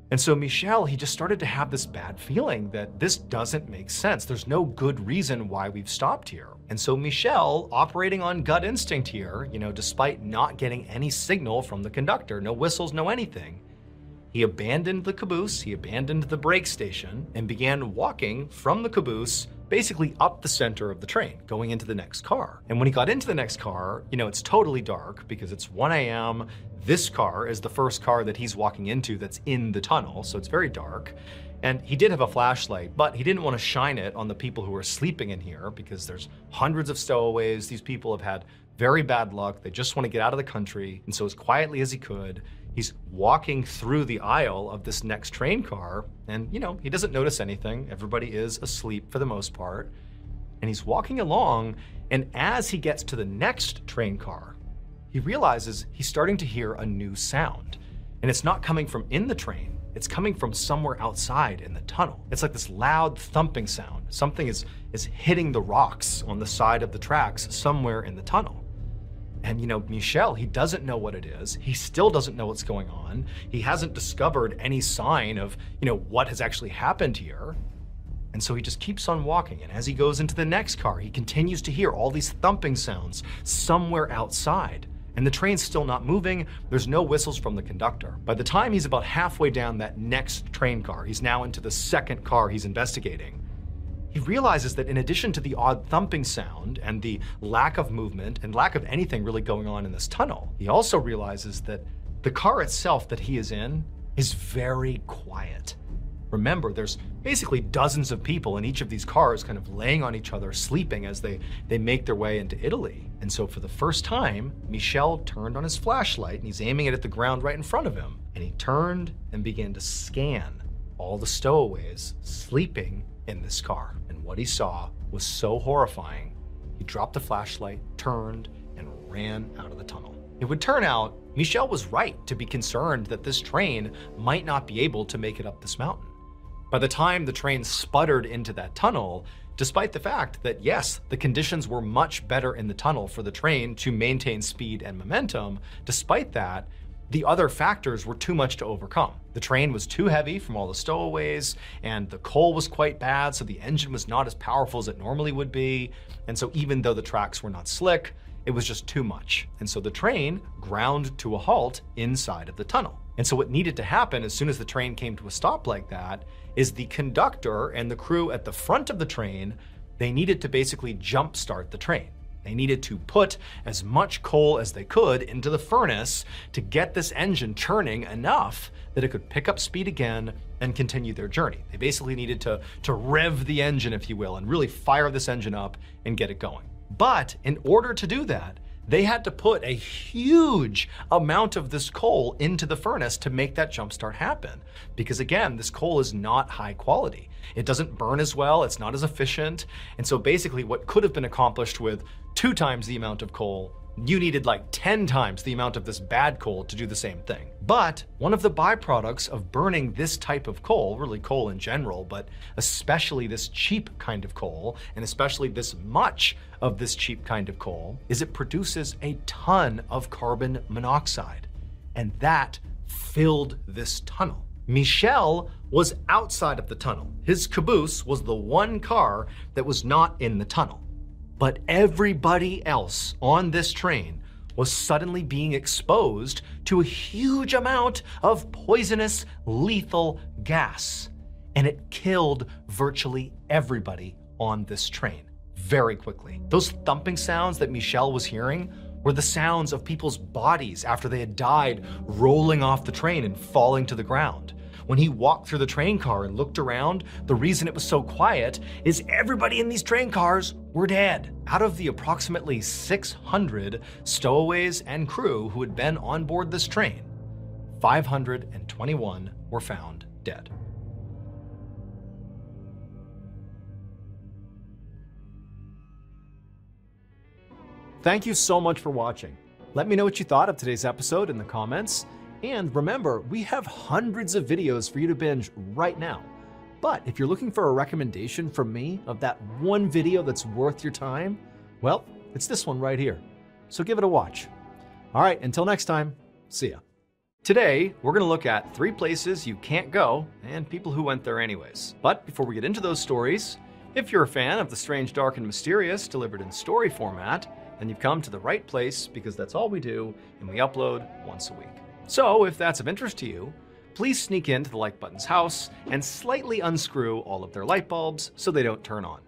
And so Michel, he just started to have this bad feeling that this doesn't make sense. There's no good reason why we've stopped here. And so Michel, operating on gut instinct here, despite not getting any signal from the conductor, no whistles, no anything, he abandoned the caboose, he abandoned the brake station, and began walking from the caboose basically up the center of the train, going into the next car. And when he got into the next car, it's totally dark because it's 1 a.m. This car is the first car that he's walking into that's in the tunnel, so it's very dark. And he did have a flashlight, but he didn't want to shine it on the people who are sleeping in here because there's hundreds of stowaways. These people have had very bad luck. They just want to get out of the country. And so as quietly as he could, he's walking through the aisle of this next train car, and he doesn't notice anything. Everybody is asleep for the most part. And he's walking along, and as he gets to the next train car, he realizes he's starting to hear a new sound. And it's not coming from in the train, it's coming from somewhere outside in the tunnel. It's like this loud thumping sound. Something is hitting the rocks on the side of the tracks somewhere in the tunnel. And Michel, he doesn't know what it is. He still doesn't know what's going on. He hasn't discovered any sign of, what has actually happened here. And so he just keeps on walking. And as he goes into the next car, he continues to hear all these thumping sounds somewhere outside. And the train's still not moving. There's no whistles from the conductor. By the time he's about halfway down that next train car, he's now into the second car he's investigating. He realizes that in addition to the odd thumping sound and the lack of movement and lack of anything really going on in this tunnel, he also realizes that the car itself that he is in is very quiet. Remember, there's basically dozens of people in each of these cars kind of laying on each other, sleeping as they make their way into Italy. And so for the first time, Michel turned on his flashlight and he's aiming it at the ground right in front of him. And he turned and began to scan all the stowaways sleeping in this car. And what he saw was so horrifying, he dropped the flashlight, turned, and ran out of the tunnel. It would turn out Michel was right to be concerned that this train might not be able to make it up this mountain. By the time the train sputtered into that tunnel, despite the fact that yes, the conditions were much better in the tunnel for the train to maintain speed and momentum, despite that, the other factors were too much to overcome. The train was too heavy from all the stowaways, and the coal was quite bad, so the engine was not as powerful as it normally would be. And so even though the tracks were not slick, it was just too much. And so the train ground to a halt inside of the tunnel. And so what needed to happen as soon as the train came to a stop like that is the conductor and the crew at the front of the train, they needed to basically jumpstart the train. They needed to put as much coal as they could into the furnace to get this engine churning enough that it could pick up speed again and continue their journey. They basically needed to rev the engine, if you will, and really fire this engine up and get it going. But in order to do that, they had to put a huge amount of this coal into the furnace to make that jumpstart happen. Because again, this coal is not high quality. It doesn't burn as well, it's not as efficient. And so basically what could have been accomplished with 2 times the amount of coal, you needed like 10 times the amount of this bad coal to do the same thing. But one of the byproducts of burning this type of coal, really coal in general, but especially this cheap kind of coal, and especially this much of this cheap kind of coal, is it produces a ton of carbon monoxide. And that filled this tunnel. Michel was outside of the tunnel. His caboose was the one car that was not in the tunnel. But everybody else on this train was suddenly being exposed to a huge amount of poisonous, lethal gas. And it killed virtually everybody on this train very quickly. Those thumping sounds that Michel was hearing were the sounds of people's bodies after they had died rolling off the train and falling to the ground. When he walked through the train car and looked around, the reason it was so quiet is everybody in these train cars were dead. Out of the approximately 600 stowaways and crew who had been on board this train, 521 were found dead. Thank you so much for watching. Let me know what you thought of today's episode in the comments. And remember, we have hundreds of videos for you to binge right now. But if you're looking for a recommendation from me of that one video that's worth your time, well, it's this one right here. So give it a watch. All right, until next time, see ya. Today, we're gonna look at 3 places you can't go and people who went there anyways. But before we get into those stories, if you're a fan of the strange, dark, and mysterious delivered in story format, then you've come to the right place because that's all we do and we upload once a week. So if that's of interest to you, please sneak into the like button's house and slightly unscrew all of their light bulbs so they don't turn on.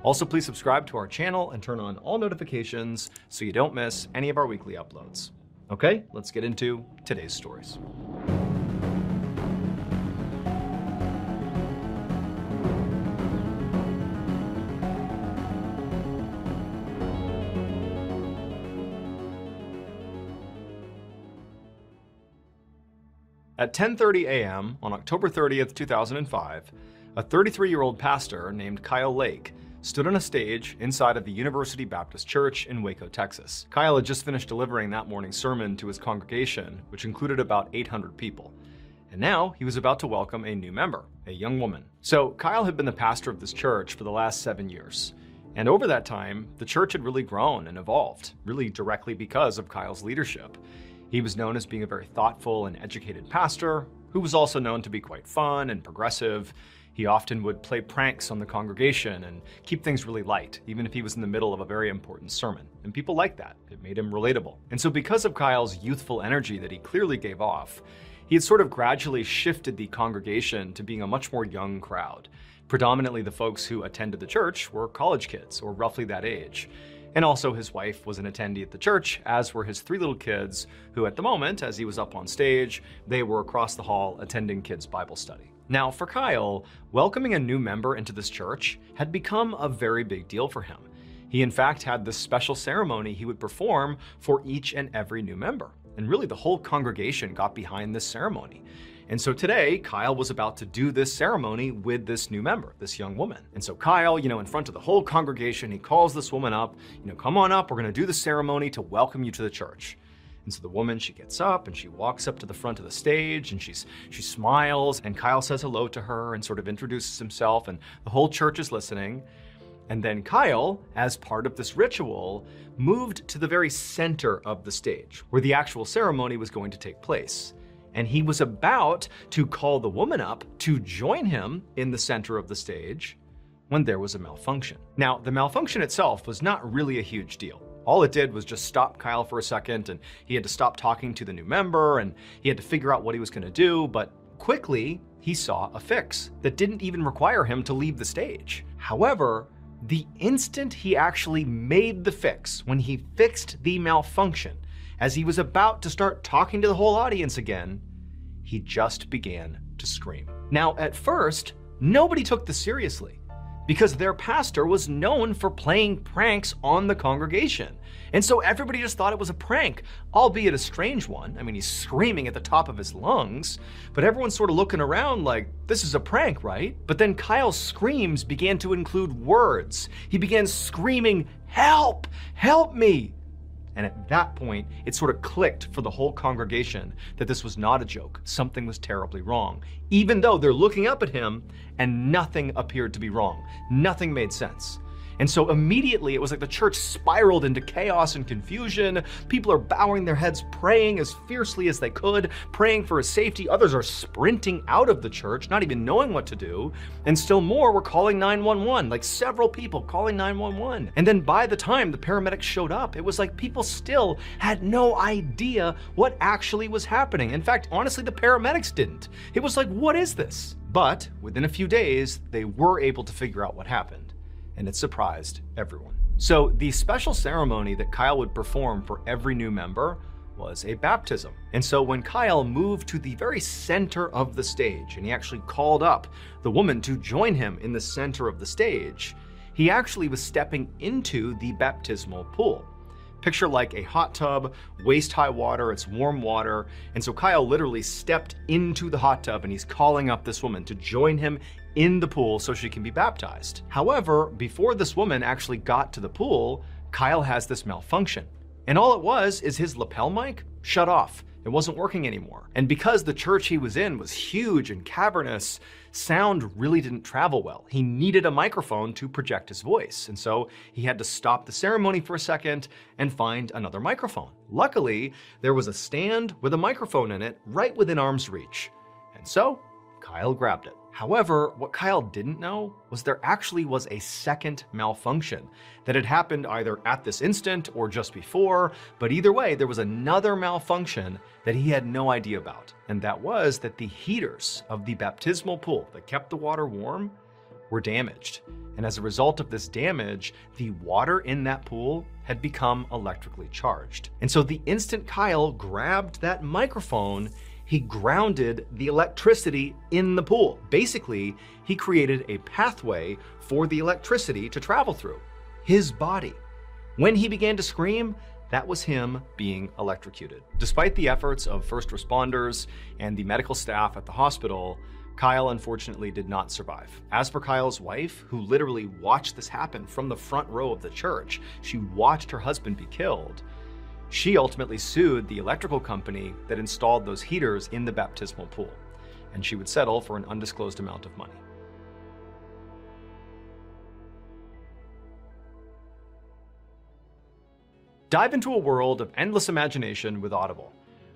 Also, please subscribe to our channel and turn on all notifications so you don't miss any of our weekly uploads. Okay, let's get into today's stories. At 10:30 a.m. on October 30th, 2005, a 33-year-old pastor named Kyle Lake stood on a stage inside of the University Baptist Church in Waco, Texas. Kyle had just finished delivering that morning's sermon to his congregation, which included about 800 people. And now he was about to welcome a new member, a young woman. So Kyle had been the pastor of this church for the last 7 years. And over that time, the church had really grown and evolved, really directly because of Kyle's leadership. He was known as being a very thoughtful and educated pastor, who was also known to be quite fun and progressive. He often would play pranks on the congregation and keep things really light, even if he was in the middle of a very important sermon. And people liked that. It made him relatable. And so because of Kyle's youthful energy that he clearly gave off, he had sort of gradually shifted the congregation to being a much more young crowd. Predominantly the folks who attended the church were college kids, or roughly that age. And also his wife was an attendee at the church, as were his 3 little kids, who at the moment, as he was up on stage, they were across the hall attending kids' Bible study. Now for Kyle, welcoming a new member into this church had become a very big deal for him. He in fact had this special ceremony he would perform for each and every new member. And really the whole congregation got behind this ceremony. And so today, Kyle was about to do this ceremony with this new member, this young woman. And so Kyle, in front of the whole congregation, he calls this woman up, come on up, we're gonna do the ceremony to welcome you to the church. And so the woman, she gets up and she walks up to the front of the stage and she smiles, and Kyle says hello to her and sort of introduces himself, and the whole church is listening. And then Kyle, as part of this ritual, moved to the very center of the stage where the actual ceremony was going to take place. And he was about to call the woman up to join him in the center of the stage when there was a malfunction. Now, the malfunction itself was not really a huge deal. All it did was just stop Kyle for a second, and he had to stop talking to the new member, and he had to figure out what he was gonna do, but quickly he saw a fix that didn't even require him to leave the stage. However, the instant he actually made the fix, when he fixed the malfunction, as he was about to start talking to the whole audience again, he just began to scream. Now, at first, nobody took this seriously because their pastor was known for playing pranks on the congregation. And so everybody just thought it was a prank, albeit a strange one. I mean, he's screaming at the top of his lungs, but everyone's sort of looking around like, this is a prank, right? But then Kyle's screams began to include words. He began screaming, "Help! Help me!" And at that point, it sort of clicked for the whole congregation that this was not a joke. Something was terribly wrong, even though they're looking up at him and nothing appeared to be wrong. Nothing made sense. And so immediately it was like the church spiraled into chaos and confusion. People are bowing their heads, praying as fiercely as they could, praying for his safety. Others are sprinting out of the church, not even knowing what to do. And still more were calling 911, like several people calling 911. And then by the time the paramedics showed up, it was like people still had no idea what actually was happening. In fact, honestly, the paramedics didn't. It was like, what is this? But within a few days, they were able to figure out what happened. And it surprised everyone. So the special ceremony that Kyle would perform for every new member was a baptism. And so when Kyle moved to the very center of the stage, and he actually called up the woman to join him in the center of the stage, he actually was stepping into the baptismal pool. Picture like a hot tub, waist-high water, it's warm water. And so Kyle literally stepped into the hot tub and he's calling up this woman to join him in the pool so she can be baptized. However, before this woman actually got to the pool, Kyle has this malfunction. And all it was is his lapel mic shut off. It wasn't working anymore. And because the church he was in was huge and cavernous, sound really didn't travel well. He needed a microphone to project his voice. And so he had to stop the ceremony for a second and find another microphone. Luckily, there was a stand with a microphone in it right within arm's reach. And so Kyle grabbed it. However, what Kyle didn't know was there actually was a second malfunction that had happened either at this instant or just before, but either way, there was another malfunction that he had no idea about. And that was that the heaters of the baptismal pool that kept the water warm were damaged. And as a result of this damage, the water in that pool had become electrically charged. And so the instant Kyle grabbed that microphone, he grounded the electricity in the pool. Basically, he created a pathway for the electricity to travel through his body. When he began to scream, that was him being electrocuted. Despite the efforts of first responders and the medical staff at the hospital, Kyle unfortunately did not survive. As for Kyle's wife, who literally watched this happen from the front row of the church, she watched her husband be killed. She ultimately sued the electrical company that installed those heaters in the baptismal pool, and she would settle for an undisclosed amount of money. Dive into a world of endless imagination with Audible.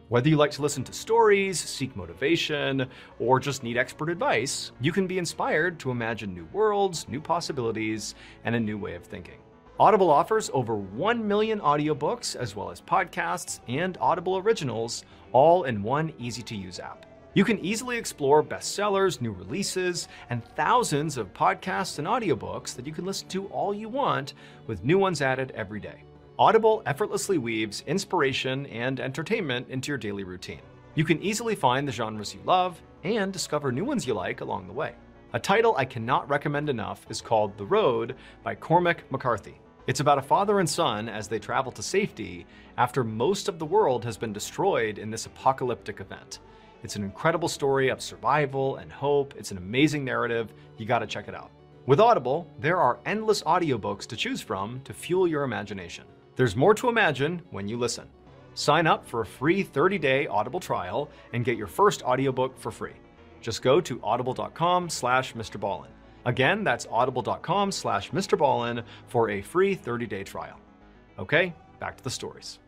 Whether you like to listen to stories, seek motivation, or just need expert advice, you can be inspired to imagine new worlds, new possibilities, and a new way of thinking. Audible offers over 1 million audiobooks, as well as podcasts and Audible originals, all in one easy-to-use app. You can easily explore bestsellers, new releases, and thousands of podcasts and audiobooks that you can listen to all you want, with new ones added every day. Audible effortlessly weaves inspiration and entertainment into your daily routine. You can easily find the genres you love and discover new ones you like along the way. A title I cannot recommend enough is called The Road by Cormac McCarthy. It's about a father and son as they travel to safety after most of the world has been destroyed in this apocalyptic event. It's an incredible story of survival and hope. It's an amazing narrative. You gotta check it out. With Audible, there are endless audiobooks to choose from to fuel your imagination. There's more to imagine when you listen. Sign up for a free 30-day Audible trial and get your first audiobook for free. Just go to audible.com/MrBallen. Again, that's audible.com/MrBallen for a free 30-day trial. Okay, back to the stories.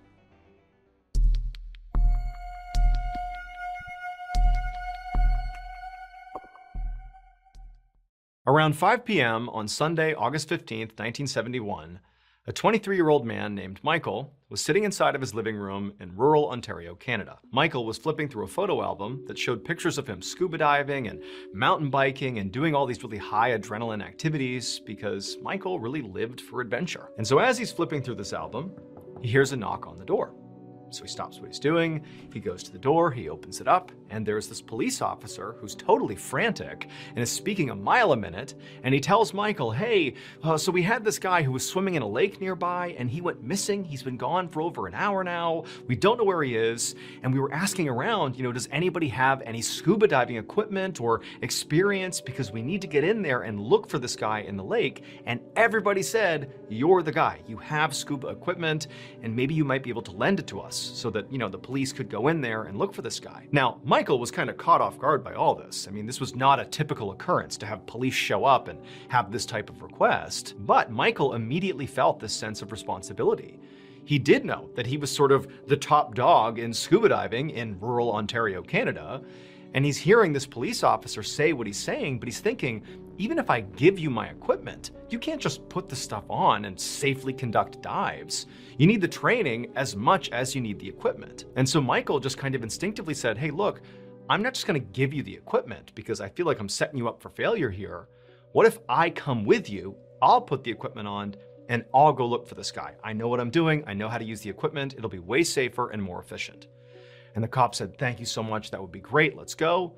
Around 5 p.m. on Sunday, August 15th, 1971, a 23-year-old man named Michael was sitting inside of his living room in rural Ontario, Canada. Michael was flipping through a photo album that showed pictures of him scuba diving and mountain biking and doing all these really high adrenaline activities because Michael really lived for adventure. And so as he's flipping through this album, he hears a knock on the door. So he stops what he's doing, he goes to the door, he opens it up, and there's this police officer who's totally frantic and is speaking a mile a minute, and he tells Michael, hey, so we had this guy who was swimming in a lake nearby, and he went missing. He's been gone for over an hour now. We don't know where he is, and we were asking around, does anybody have any scuba diving equipment or experience, because we need to get in there and look for this guy in the lake, and everybody said, you're the guy. You have scuba equipment, and maybe you might be able to lend it to us, so that, the police could go in there and look for this guy. Now, Michael was kind of caught off guard by all this. I mean, this was not a typical occurrence to have police show up and have this type of request, but Michael immediately felt this sense of responsibility. He did know that he was sort of the top dog in scuba diving in rural Ontario, Canada, and he's hearing this police officer say what he's saying, but he's thinking, even if I give you my equipment, you can't just put the stuff on and safely conduct dives. You need the training as much as you need the equipment. And so Michael just kind of instinctively said, hey, look, I'm not just gonna give you the equipment because I feel like I'm setting you up for failure here. What if I come with you, I'll put the equipment on, and I'll go look for this guy. I know what I'm doing, I know how to use the equipment, it'll be way safer and more efficient. And the cop said, thank you so much, that would be great, let's go.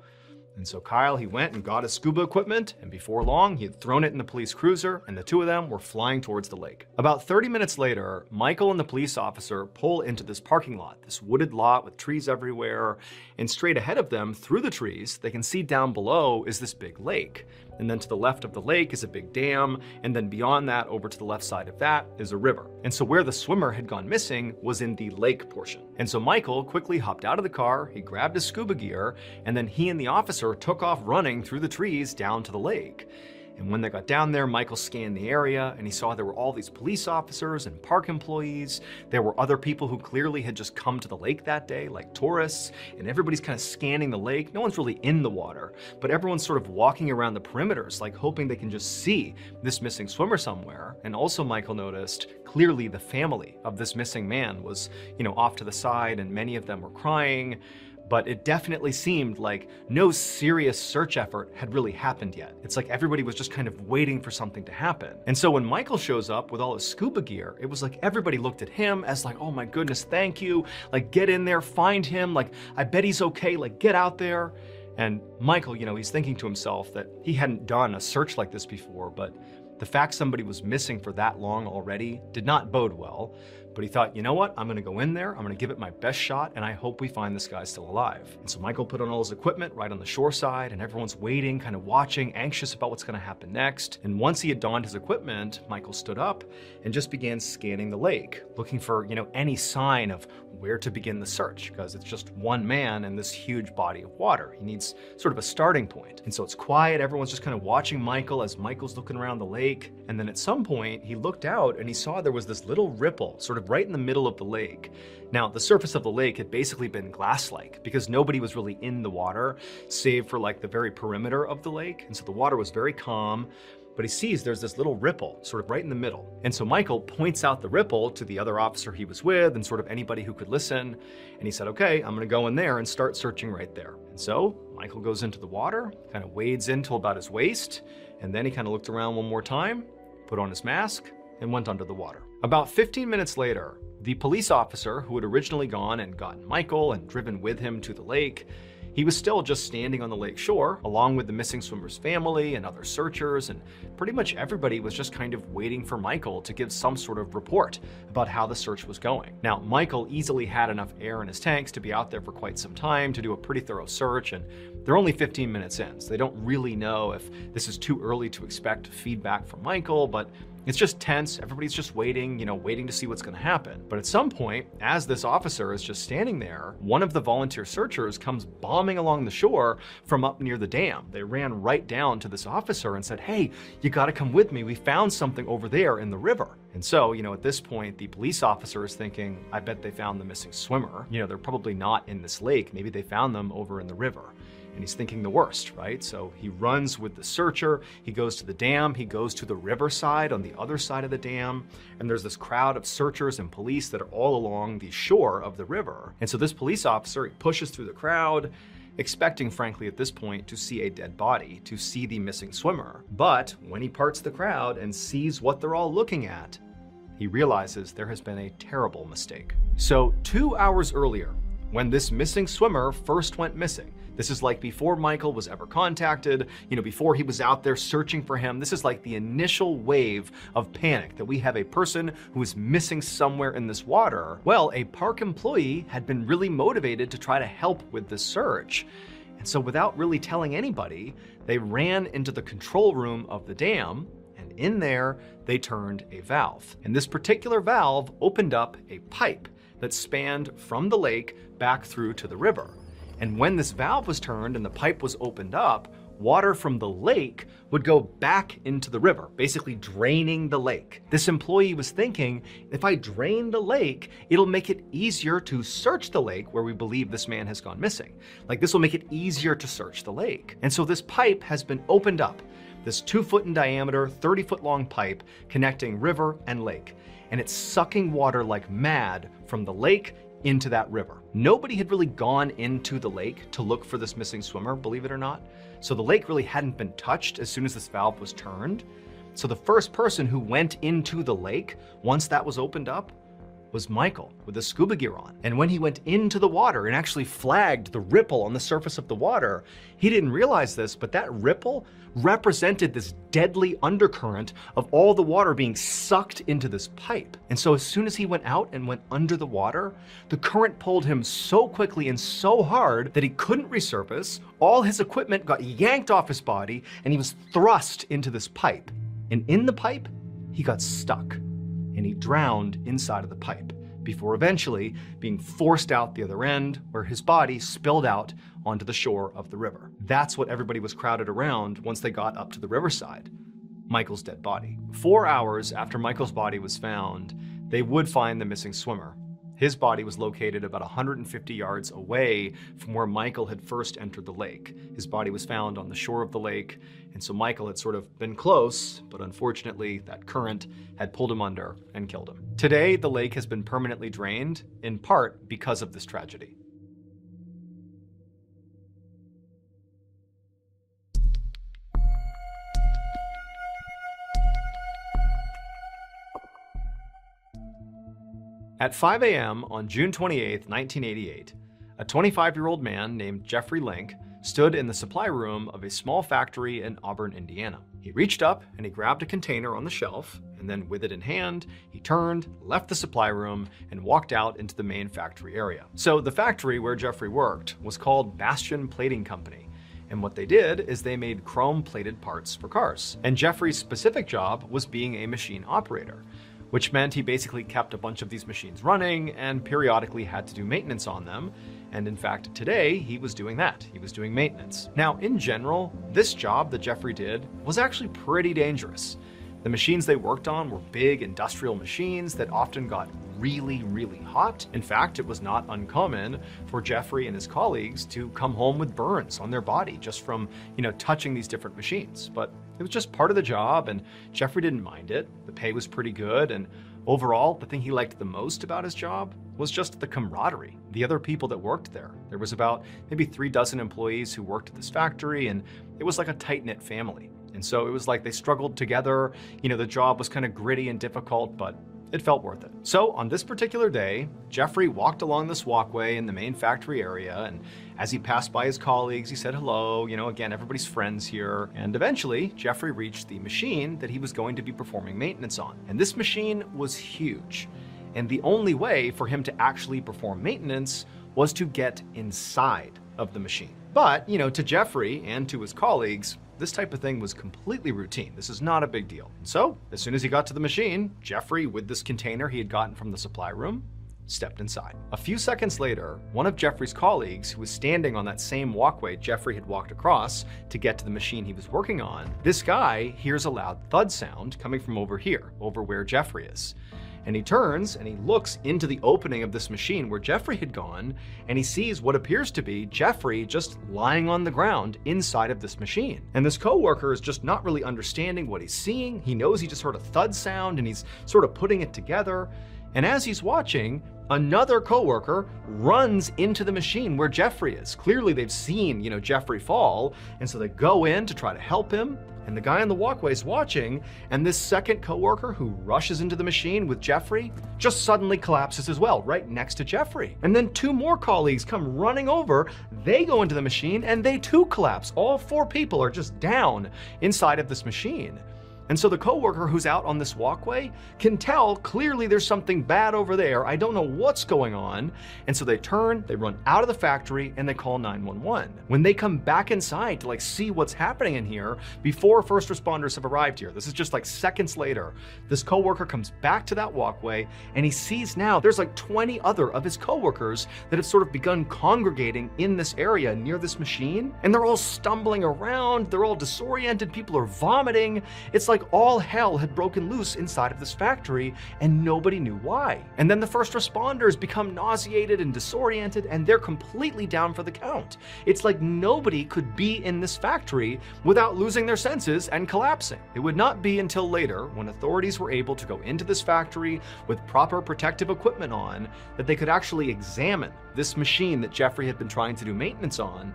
And so Kyle, he went and got his scuba equipment, and before long, he had thrown it in the police cruiser, and the two of them were flying towards the lake. About 30 minutes later, Michael and the police officer pull into this parking lot, this wooded lot with trees everywhere, and straight ahead of them, through the trees, they can see down below is this big lake. And then to the left of the lake is a big dam, and then beyond that, over to the left side of that, is a river. And so where the swimmer had gone missing was in the lake portion. And so Michael quickly hopped out of the car, he grabbed his scuba gear, and then he and the officer took off running through the trees down to the lake. And when they got down there, Michael scanned the area and he saw there were all these police officers and park employees. There were other people who clearly had just come to the lake that day, like tourists, and everybody's kind of scanning the lake. No one's really in the water, but everyone's sort of walking around the perimeters, like hoping they can just see this missing swimmer somewhere. And also Michael noticed clearly the family of this missing man was, off to the side, and many of them were crying. But it definitely seemed like no serious search effort had really happened yet. It's like everybody was just kind of waiting for something to happen. And so when Michael shows up with all his scuba gear, it was like everybody looked at him as like, oh my goodness, thank you. Like, get in there, find him. Like, I bet he's okay. Like, get out there. And Michael, he's thinking to himself that he hadn't done a search like this before, but the fact somebody was missing for that long already did not bode well. But he thought, you know what? I'm gonna go in there, I'm gonna give it my best shot, and I hope we find this guy still alive. And so Michael put on all his equipment right on the shore side, and everyone's waiting, kind of watching, anxious about what's gonna happen next. And once he had donned his equipment, Michael stood up and just began scanning the lake, looking for, any sign of where to begin the search, because it's just one man in this huge body of water. He needs sort of a starting point. And so it's quiet, everyone's just kind of watching Michael as Michael's looking around the lake. And then at some point, he looked out and he saw there was this little ripple, sort of right in the middle of the lake. Now, the surface of the lake had basically been glass-like because nobody was really in the water, save for like the very perimeter of the lake. And so the water was very calm, but he sees there's this little ripple sort of right in the middle. And so Michael points out the ripple to the other officer he was with and sort of anybody who could listen. And he said, okay, I'm gonna go in there and start searching right there. And so Michael goes into the water, kind of wades in till about his waist, and then he kind of looked around one more time, put on his mask, and went under the water. About 15 minutes later, the police officer who had originally gone and gotten Michael and driven with him to the lake, he was still just standing on the lake shore, along with the missing swimmer's family and other searchers, and pretty much everybody was just kind of waiting for Michael to give some sort of report about how the search was going. Now, Michael easily had enough air in his tanks to be out there for quite some time to do a pretty thorough search, and they're only 15 minutes in, so they don't really know if this is too early to expect feedback from Michael, but it's just tense. Everybody's just waiting, waiting to see what's going to happen. But at some point, as this officer is just standing there, one of the volunteer searchers comes bombing along the shore from up near the dam. They ran right down to this officer and said, "Hey, you got to come with me. We found something over there in the river." And so, at this point, the police officer is thinking, I bet they found the missing swimmer. They're probably not in this lake. Maybe they found them over in the river. And he's thinking the worst, right? So he runs with the searcher, he goes to the dam, he goes to the riverside on the other side of the dam, and there's this crowd of searchers and police that are all along the shore of the river. And so this police officer, he pushes through the crowd, expecting, frankly, at this point, to see a dead body, to see the missing swimmer. But when he parts the crowd and sees what they're all looking at, he realizes there has been a terrible mistake. So 2 hours earlier, when this missing swimmer first went missing, this is like before Michael was ever contacted, before he was out there searching for him. This is like the initial wave of panic that we have a person who is missing somewhere in this water. Well, a park employee had been really motivated to try to help with the search. And so without really telling anybody, they ran into the control room of the dam, and in there, they turned a valve. And this particular valve opened up a pipe that spanned from the lake back through to the river. And when this valve was turned and the pipe was opened up, water from the lake would go back into the river, basically draining the lake. This employee was thinking, if I drain the lake, it'll make it easier to search the lake where we believe this man has gone missing. Like, this will make it easier to search the lake. And so this pipe has been opened up, this 2-foot in diameter, 30-foot long pipe connecting river and lake. And it's sucking water like mad from the lake into that river. Nobody had really gone into the lake to look for this missing swimmer, believe it or not. So the lake really hadn't been touched as soon as this valve was turned. So the first person who went into the lake, once that was opened up, was Michael with his scuba gear on. And when he went into the water and actually flagged the ripple on the surface of the water, he didn't realize this, but that ripple represented this deadly undercurrent of all the water being sucked into this pipe. And so as soon as he went out and went under the water, the current pulled him so quickly and so hard that he couldn't resurface. All his equipment got yanked off his body and he was thrust into this pipe. And in the pipe, he got stuck. And he drowned inside of the pipe before eventually being forced out the other end, where his body spilled out onto the shore of the river. That's what everybody was crowded around once they got up to the riverside: Michael's dead body. 4 hours after Michael's body was found, they would find the missing swimmer. His body was located about 150 yards away from where Michael had first entered the lake. His body was found on the shore of the lake, and so Michael had sort of been close, but unfortunately that current had pulled him under and killed him. Today, the lake has been permanently drained, in part because of this tragedy. At 5 a.m. on June 28, 1988, a 25-year-old man named Jeffrey Link stood in the supply room of a small factory in Auburn, Indiana. He reached up and he grabbed a container on the shelf, and then with it in hand, he turned, left the supply room, and walked out into the main factory area. So the factory where Jeffrey worked was called Bastion Plating Company. And what they did is they made chrome-plated parts for cars. And Jeffrey's specific job was being a machine operator, which meant he basically kept a bunch of these machines running and periodically had to do maintenance on them. And in fact, today he was doing that. He was doing maintenance. Now, in general, this job that Jeffrey did was actually pretty dangerous. The machines they worked on were big industrial machines that often got really, really hot. In fact, it was not uncommon for Jeffrey and his colleagues to come home with burns on their body just from, touching these different machines. But it was just part of the job, and Jeffrey didn't mind it. The pay was pretty good, and overall, the thing he liked the most about his job was just the camaraderie, the other people that worked there. There was about maybe 3 dozen employees who worked at this factory, and it was like a tight-knit family. And so it was like they struggled together. The job was kind of gritty and difficult, but it felt worth it. So on this particular day, Jeffrey walked along this walkway in the main factory area, and as he passed by his colleagues, he said hello, again, everybody's friends here. And eventually, Jeffrey reached the machine that he was going to be performing maintenance on. And this machine was huge. And the only way for him to actually perform maintenance was to get inside of the machine. But, to Jeffrey and to his colleagues, this type of thing was completely routine. This is not a big deal. So, as soon as he got to the machine, Jeffrey, with this container he had gotten from the supply room, stepped inside. A few seconds later, one of Jeffrey's colleagues, who was standing on that same walkway Jeffrey had walked across to get to the machine he was working on, this guy hears a loud thud sound coming from over here, over where Jeffrey is. And he turns and he looks into the opening of this machine where Jeffrey had gone, and he sees what appears to be Jeffrey just lying on the ground inside of this machine. And this coworker is just not really understanding what he's seeing. He knows he just heard a thud sound and he's sort of putting it together. And as he's watching, another coworker runs into the machine where Jeffrey is. Clearly they've seen, Jeffrey fall, and so they go in to try to help him. And the guy on the walkway is watching, and this second coworker who rushes into the machine with Jeffrey just suddenly collapses as well, right next to Jeffrey. And then two more colleagues come running over, they go into the machine, and they too collapse. All 4 people are just down inside of this machine. And so the coworker who's out on this walkway can tell clearly there's something bad over there. I don't know what's going on. And so they turn, they run out of the factory, and they call 911. When they come back inside to see what's happening in here before first responders have arrived here, this is just seconds later, this coworker comes back to that walkway and he sees now there's 20 other of his coworkers that have sort of begun congregating in this area near this machine. And they're all stumbling around, they're all disoriented, people are vomiting. It's like all hell had broken loose inside of this factory and nobody knew why. And then the first responders become nauseated and disoriented and they're completely down for the count. It's like nobody could be in this factory without losing their senses and collapsing. It would not be until later, when authorities were able to go into this factory with proper protective equipment on, that they could actually examine this machine that Jeffrey had been trying to do maintenance on.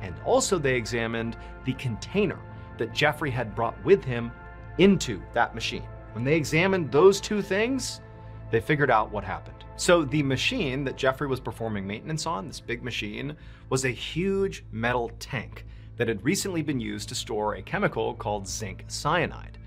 And also they examined the container that Jeffrey had brought with him into that machine. When they examined those 2 things, they figured out what happened. So the machine that Jeffrey was performing maintenance on, this big machine, was a huge metal tank that had recently been used to store a chemical called zinc cyanide.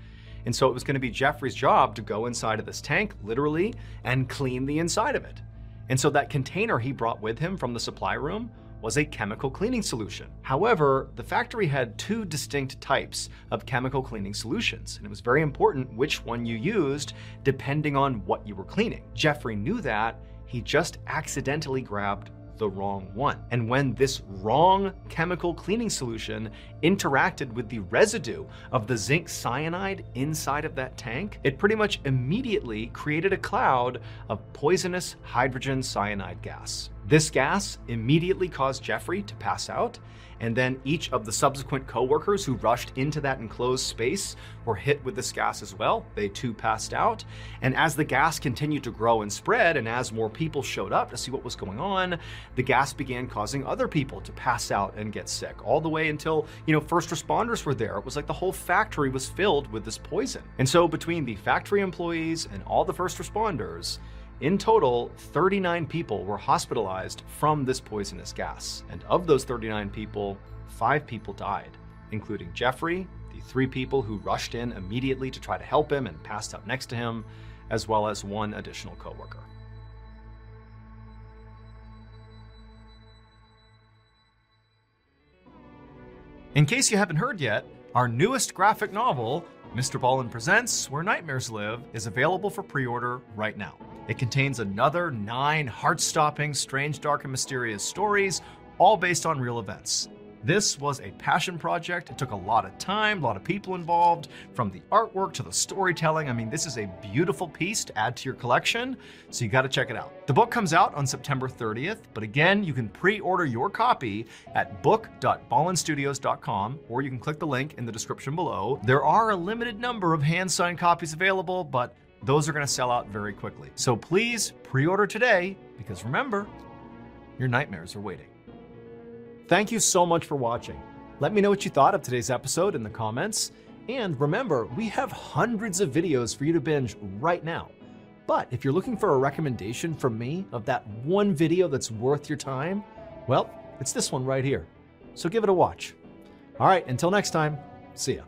And so it was going to be Jeffrey's job to go inside of this tank, literally, and clean the inside of it. And so that container he brought with him from the supply room was a chemical cleaning solution. However, the factory had 2 distinct types of chemical cleaning solutions, and it was very important which one you used depending on what you were cleaning. Jeffrey knew that, he just accidentally grabbed the wrong one. And when this wrong chemical cleaning solution interacted with the residue of the zinc cyanide inside of that tank, it pretty much immediately created a cloud of poisonous hydrogen cyanide gas. This gas immediately caused Jeffrey to pass out, and then each of the subsequent coworkers who rushed into that enclosed space were hit with this gas as well. They too passed out. And as the gas continued to grow and spread, and as more people showed up to see what was going on, the gas began causing other people to pass out and get sick, all the way until, first responders were there. It was like the whole factory was filled with this poison. And so between the factory employees and all the first responders, in total, 39 people were hospitalized from this poisonous gas. And of those 39 people, 5 people died, including Jeffrey, the 3 people who rushed in immediately to try to help him and passed out next to him, as well as 1 additional coworker. In case you haven't heard yet, our newest graphic novel, MrBallen Presents Where Nightmares Live, is available for pre-order right now. It contains another 9 heart-stopping, strange, dark, and mysterious stories, all based on real events. This was a passion project. It took a lot of time, a lot of people involved, from the artwork to the storytelling. I mean, this is a beautiful piece to add to your collection, so you got to check it out. The book comes out on September 30th, but again, you can pre-order your copy at book.ballenstudios.com, or you can click the link in the description below. There are a limited number of hand-signed copies available, but those are going to sell out very quickly. So please pre-order today, because remember, your nightmares are waiting. Thank you so much for watching. Let me know what you thought of today's episode in the comments. And remember, we have hundreds of videos for you to binge right now. But if you're looking for a recommendation from me of that one video that's worth your time, well, it's this one right here. So give it a watch. All right, until next time, see ya.